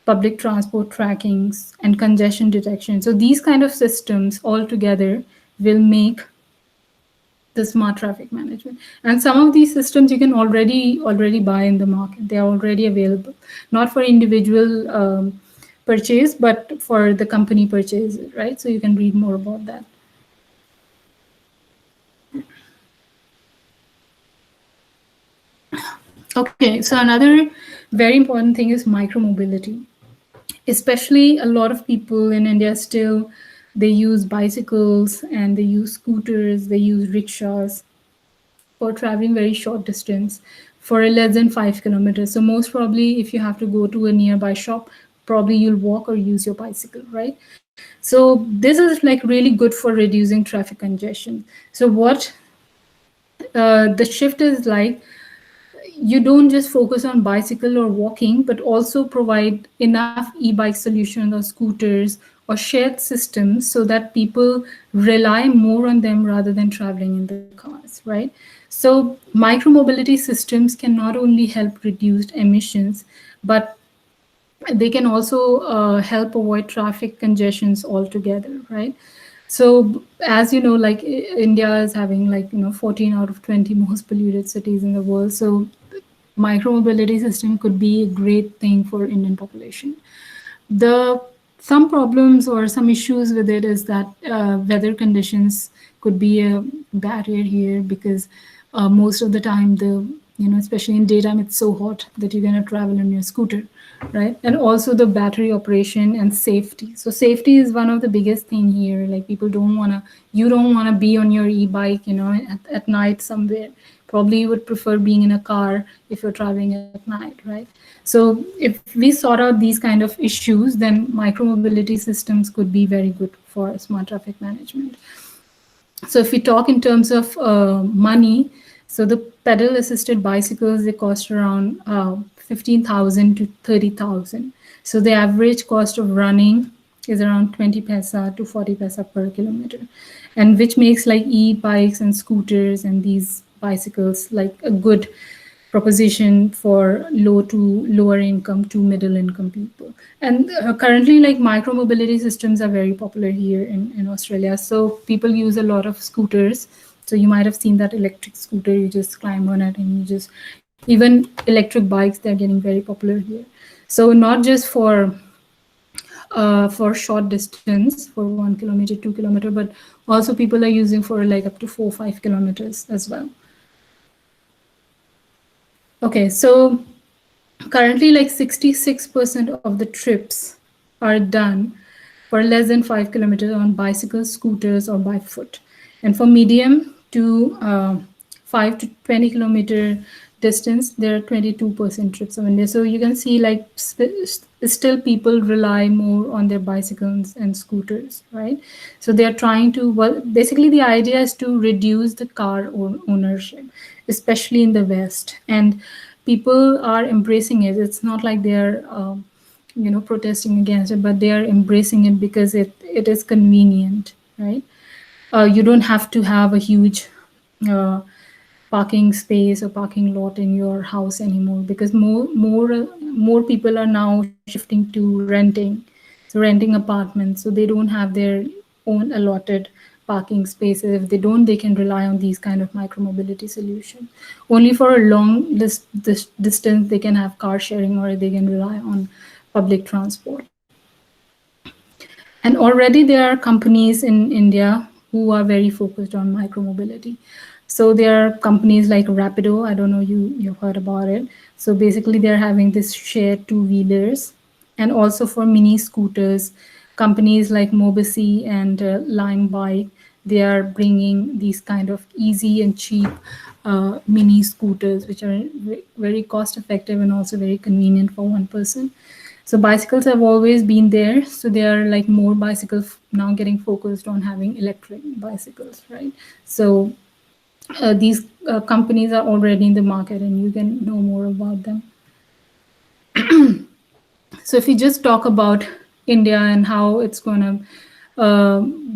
public transport trackings, and congestion detection. So these kind of systems all together will make the smart traffic management. And some of these systems you can already buy in the market. They are already available, not for individual purchase, but for the company purchase, right? So you can read more about that. Okay, so another very important thing is micromobility. Especially a lot of people in India still, they use bicycles and they use scooters, they use rickshaws for traveling very short distance for less than 5 kilometers. So most probably if you have to go to a nearby shop, probably you'll walk or use your bicycle, right? So this is like really good for reducing traffic congestion. So what the shift is like, you don't just focus on bicycle or walking, but also provide enough e-bike solutions or scooters or shared systems so that people rely more on them rather than traveling in the cars, right? So micromobility systems can not only help reduce emissions, but they can also help avoid traffic congestions altogether, right? So as you know, like India is having 14 out of 20 most polluted cities in the world. So micromobility system could be a great thing for Indian population. Some problems or some issues with it is that weather conditions could be a barrier here, because most of the time especially in daytime, it's so hot that you're going to travel on your scooter, right? And also the battery operation and safety. So safety is one of the biggest thing here. Like you don't want to be on your e-bike, at night somewhere. Probably you would prefer being in a car if you're traveling at night, right? So if we sort out these kind of issues, then micromobility systems could be very good for smart traffic management. So if we talk in terms of money, so the pedal assisted bicycles, they cost around 15,000 to 30,000. So the average cost of running is around 20 paisa to 40 paisa per kilometer, and which makes like e-bikes and scooters and these bicycles like a good proposition for lower income to middle income people. And currently, like micromobility systems are very popular here in Australia. So people use a lot of scooters. So you might have seen that electric scooter, you just climb on it and even electric bikes, they're getting very popular here. So not just for short distance, for 1 kilometer, 2 kilometer, but also people are using for like up to 4-5 kilometers as well. Okay, so currently like 66% of the trips are done for less than 5 kilometers on bicycles, scooters, or by foot. And for medium to 5 to 20 kilometer distance, there are 22% trips of India. So you can see like still people rely more on their bicycles and scooters, right? So they are trying to, basically the idea is to reduce the car ownership, especially in the West. And people are embracing it. It's not like they're, protesting against it, but they are embracing it because it is convenient, right? You don't have to have a huge parking space or parking lot in your house anymore, because more people are now shifting to renting apartments. So they don't have their own allotted parking spaces. If they don't, they can rely on these kind of micromobility solutions. Only for a long distance they can have car sharing, or they can rely on public transport. And already there are companies in India who are very focused on micromobility. So there are companies like Rapido. I don't know you've heard about it. So basically, they're having this shared two-wheelers, and also for mini scooters, companies like Mobisi and Lime Bike, they are bringing these kind of easy and cheap mini scooters, which are very cost effective and also very convenient for one person. So bicycles have always been there. So they are like more bicycles now getting focused on having electric bicycles, right? So these companies are already in the market and you can know more about them. So if you just talk about India and how it's going to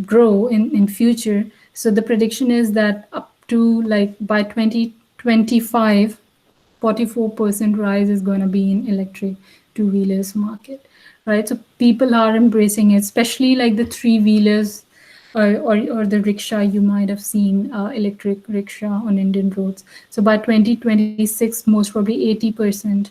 grow in future, so the prediction is that up to like by 2025, 44% rise is going to be in electric two-wheelers market, right? So people are embracing it, especially like the three-wheelers or the rickshaw. You might have seen electric rickshaw on Indian roads. So by 2026, most probably 80%,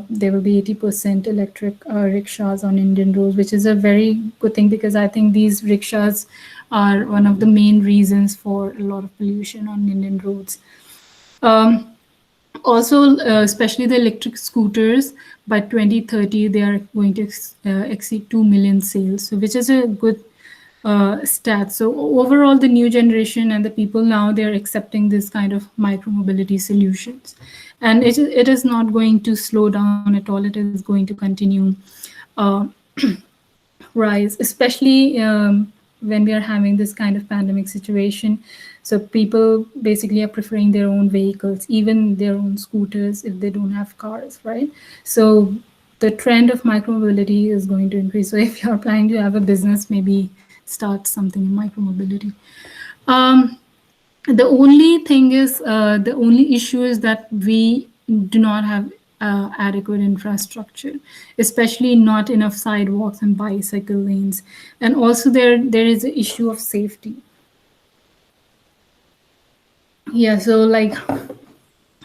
there will be 80% electric rickshaws on Indian roads, which is a very good thing because I think these rickshaws are one of the main reasons for a lot of pollution on Indian roads. Also, especially the electric scooters, by 2030, they are going to exceed 2 million sales, so which is a good stat. So overall, the new generation and the people now, they're accepting this kind of micromobility solutions. And it is not going to slow down at all. It is going to continue rise, especially when we are having this kind of pandemic situation. So people basically are preferring their own vehicles, even their own scooters if they don't have cars, right? So the trend of micromobility is going to increase. So if you're planning to have a business, maybe start something in micromobility. The only thing is, the only issue is that we do not have adequate infrastructure, especially not enough sidewalks and bicycle lanes. And also there is an issue of safety. Yeah, so like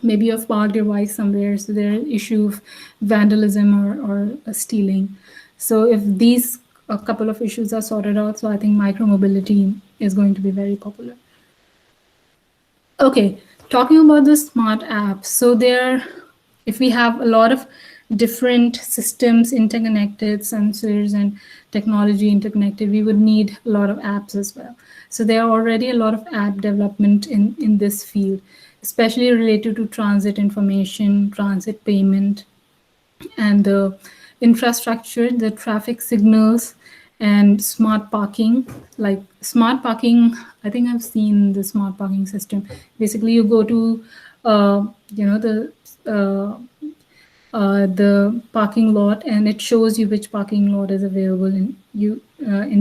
maybe you've parked your bike somewhere, so there is an issue of vandalism or stealing. So if these a couple of issues are sorted out, so I think micromobility is going to be very popular. Okay, talking about the smart apps. So if we have a lot of different systems interconnected, sensors and technology interconnected, we would need a lot of apps as well. So there are already a lot of app development in this field, especially related to transit information, transit payment, and the infrastructure, the traffic signals, and smart parking. Like smart parking, I think I've seen the smart parking system. Basically, you go to the parking lot, and it shows you which parking lot is available in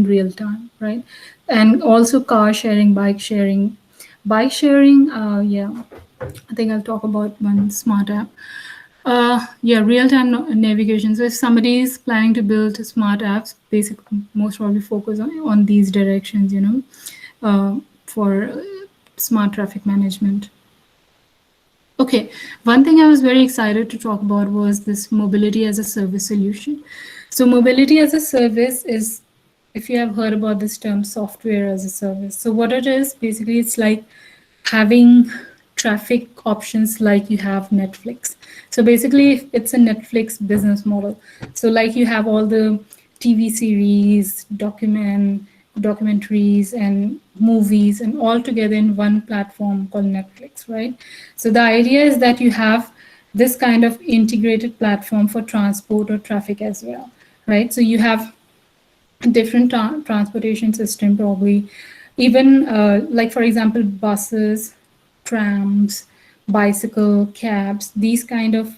real time, right? And also car sharing, bike sharing. Bike sharing, yeah, I think I'll talk about one smart app. Yeah, real-time navigation. So if somebody is planning to build smart apps, basically most probably focus on these directions, for smart traffic management. Okay, one thing I was very excited to talk about was this mobility as a service solution. So mobility as a service is, if you have heard about this term, software as a service. So what it is, basically, it's like having traffic options like you have Netflix. So basically, it's a Netflix business model. So like you have all the TV series, documentaries and movies and all together in one platform called Netflix, right? So the idea is that you have this kind of integrated platform for transport or traffic as well, right? So you have a different transportation system, probably even like, for example, buses, trams, bicycle, cabs, these kind of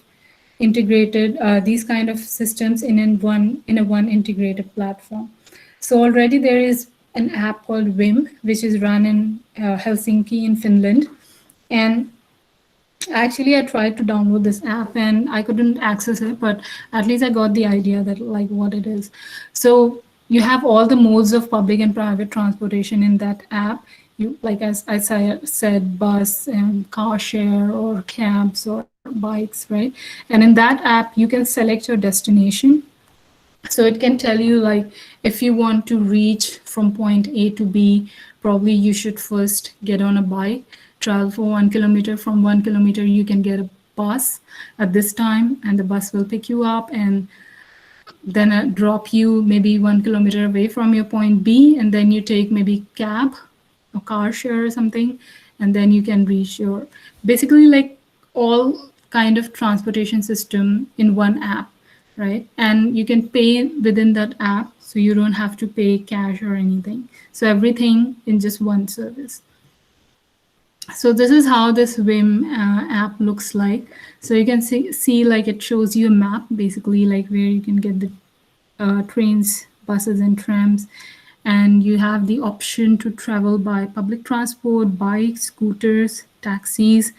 integrated, these kind of systems in a one integrated platform. So already there is an app called Vim, which is run in Helsinki in Finland. And actually I tried to download this app and I couldn't access it, but at least I got the idea that like what it is. So you have all the modes of public and private transportation in that app. You, like as I said, bus and car share or cabs or bikes, right? And in that app, you can select your destination. So it can tell you like, if you want to reach from point A to B, probably you should first get on a bike travel for 1 kilometer. From 1 kilometer, you can get a bus at this time, and the bus will pick you up and then drop you maybe 1 kilometer away from your point B, and then you take maybe cab or car share or something, and then you can reach your, basically like all kind of transportation system in one app, right? And you can pay within that app, so you don't have to pay cash or anything. So everything in just one service. So this is how this WIM app looks like. So you can see like it shows you a map, basically like where you can get the trains, buses and trams. And you have the option to travel by public transport, bikes, scooters, taxis.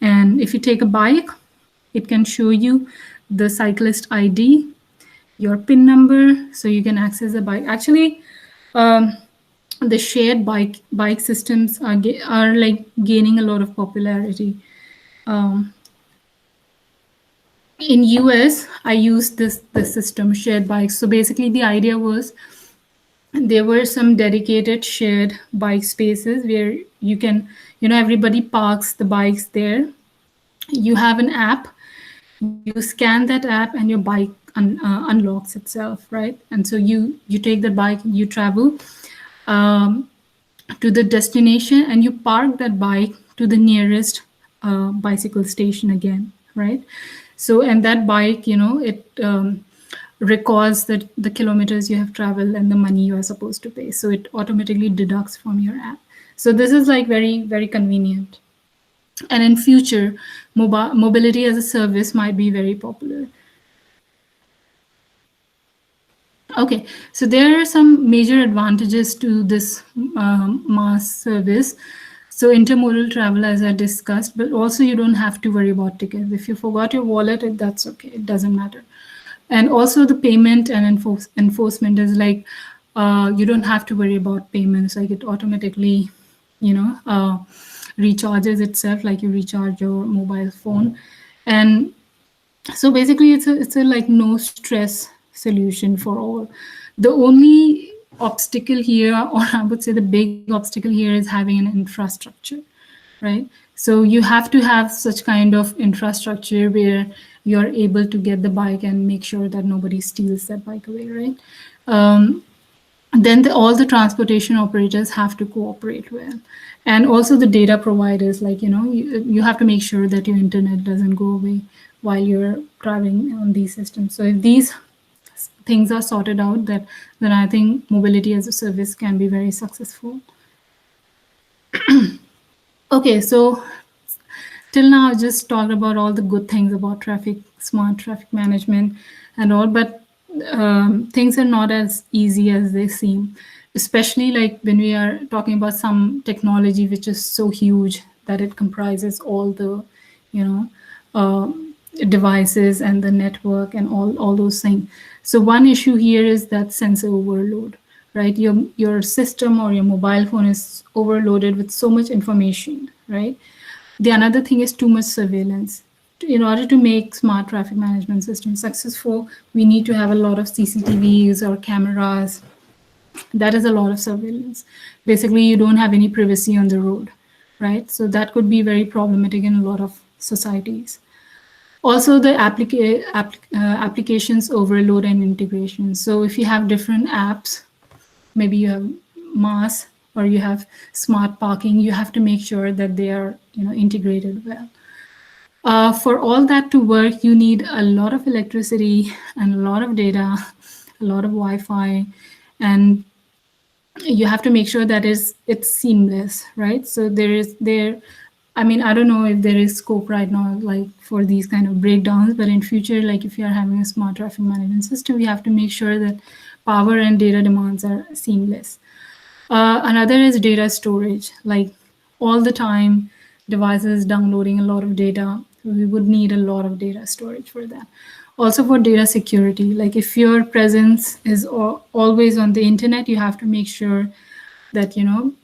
And if you take a bike, it can show you the cyclist ID, your PIN number, so you can access the bike. Actually, the shared bike systems are like gaining a lot of popularity. In US, I used this system, shared bikes. So basically the idea was there were some dedicated shared bike spaces where you can, everybody parks the bikes there. You have an app, you scan that app and your bike unlocks itself, right? And so you take the bike, you travel to the destination, and you park that bike to the nearest bicycle station again, right? So, and that bike, it records the kilometers you have traveled and the money you are supposed to pay. So it automatically deducts from your app. So this is like very, very convenient. And in future, mobility as a service might be very popular. Okay, so there are some major advantages to this MaaS service. So intermodal travel, as I discussed, but also you don't have to worry about tickets. If you forgot your wallet, that's okay, it doesn't matter. And also the payment and enforcement is like, you don't have to worry about payments, like it automatically, recharges itself, like you recharge your mobile phone. And so basically it's a like no stress solution for all. The only obstacle here, or I would say the big obstacle here, is having an infrastructure, right? So you have to have such kind of infrastructure where you're able to get the bike and make sure that nobody steals that bike away, right? Then all the transportation operators have to cooperate well. And also the data providers, like, you have to make sure that your internet doesn't go away while you're traveling on these systems. So if these things are sorted out, then I think mobility as a service can be very successful. Okay, so till now I just talked about all the good things about smart traffic management and all, but things are not as easy as they seem, especially like when we are talking about some technology which is so huge that it comprises all the, devices and the network and all those things. So one issue here is that sensor overload, right? Your system or your mobile phone is overloaded with so much information, right? The another thing is too much surveillance. In order to make smart traffic management systems successful, we need to have a lot of CCTVs or cameras. That is a lot of surveillance. Basically, you don't have any privacy on the road, right? So that could be very problematic in a lot of societies. Also, the applications overload and integration. So if you have different apps, maybe you have MaaS or you have smart parking, you have to make sure that they are integrated well. For all that to work, you need a lot of electricity and a lot of data, a lot of Wi-Fi, and you have to make sure that it's seamless, right? So I don't know if there is scope right now like for these kind of breakdowns, but in future, like if you are having a smart traffic management system, you have to make sure that power and data demands are seamless. Another is data storage, like all the time devices downloading a lot of data. We would need a lot of data storage for that. Also for data security, like if your presence is always on the internet, you have to make sure that, you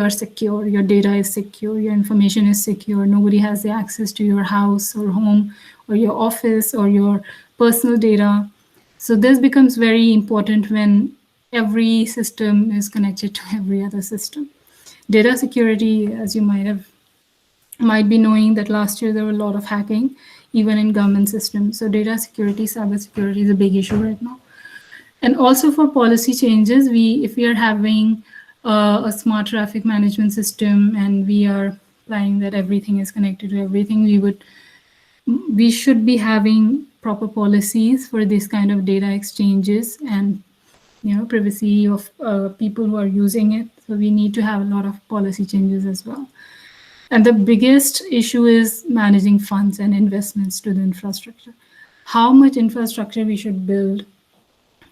are secure, your data is secure, your information is secure, nobody has the access to your house or home or your office or your personal data. So this becomes very important when every system is connected to every other system. Data security, as you might be knowing, that last year there were a lot of hacking, even in government systems. So data security, cyber security is a big issue right now. And also for policy changes, if we are having a smart traffic management system and we are planning that everything is connected to everything, we should be having proper policies for this kind of data exchanges and privacy of people who are using it. So we need to have a lot of policy changes as well. And the biggest issue is managing funds and investments to the infrastructure. How much infrastructure we should build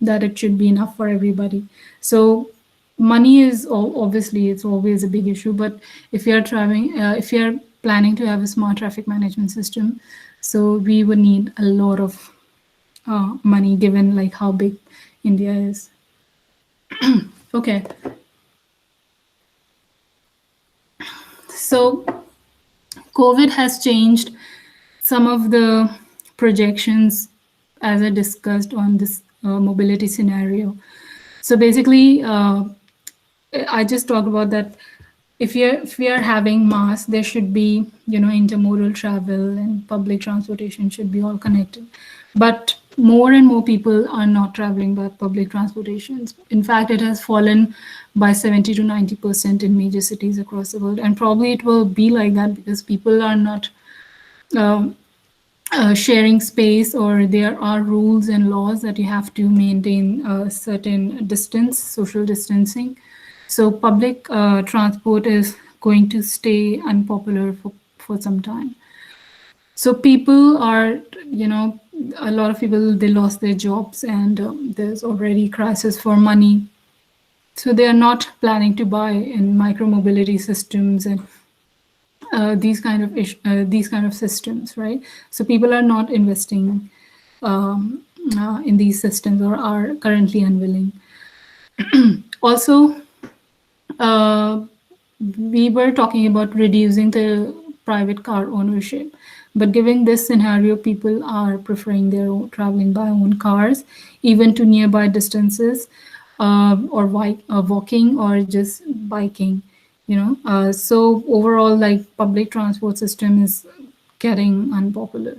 that it should be enough for everybody. So money is obviously it's always a big issue, but if you're planning to have a smart traffic management system, so we would need a lot of money given like how big India is. Okay. So COVID has changed some of the projections as I discussed on this mobility scenario. So basically, I just talked about that if we are having mass, there should be, intermodal travel and public transportation should be all connected. But more and more people are not traveling by public transportations. In fact, it has fallen by 70 to 90% in major cities across the world. And probably it will be like that because people are not sharing space, or there are rules and laws that you have to maintain a certain distance, social distancing. So public transport is going to stay unpopular for some time. So people are, a lot of people, they lost their jobs and there's already crisis for money. So they are not planning to buy in micro-mobility systems and these kind of systems, right? So people are not investing in these systems or are currently unwilling. Also, we were talking about reducing the private car ownership, but given this scenario, people are preferring their own, traveling by own cars, even to nearby distances, or walking or just biking. So overall, like public transport system is getting unpopular.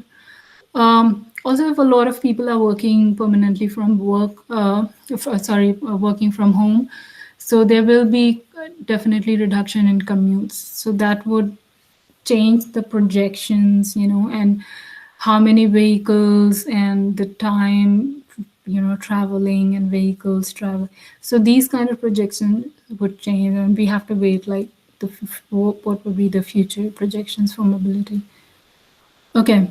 Also, if a lot of people are working permanently from work, working from home, so there will be definitely reduction in commutes. So that would change the projections, and how many vehicles and the time, traveling and vehicles travel. So these kind of projections would change, and we have to wait like what would be the future projections for mobility. Okay,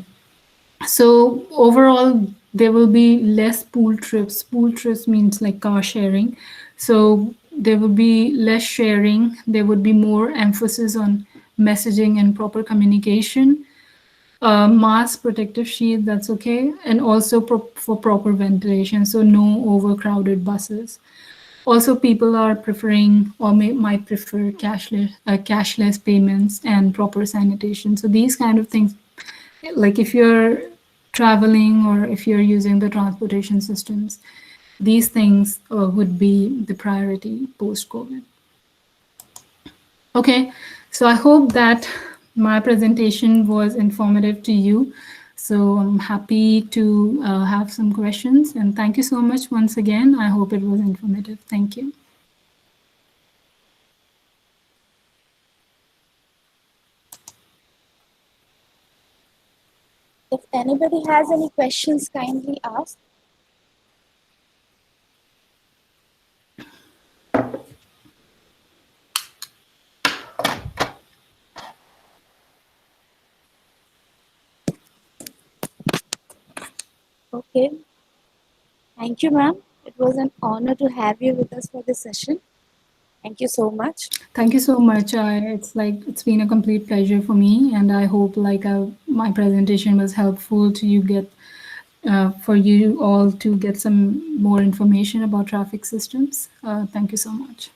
so overall there will be less pool trips. Pool trips means like car sharing. So there will be less sharing. There would be more emphasis on messaging and proper communication. Mask, protective sheet, that's okay. And also for proper ventilation, so no overcrowded buses. Also, people are preferring or might prefer cashless payments and proper sanitation. So these kind of things, like if you're traveling or if you're using the transportation systems, these things would be the priority post-COVID. Okay, so I hope that my presentation was informative to you. So I'm happy to have some questions, and thank you so much once again. I hope it was informative. Thank you. If anybody has any questions, kindly ask. Okay. Thank you, ma'am. It was an honor to have you with us for this session. Thank you so much. Thank you so much. It's been a complete pleasure for me, and I hope my presentation was helpful to you for you all to get some more information about traffic systems. Thank you so much.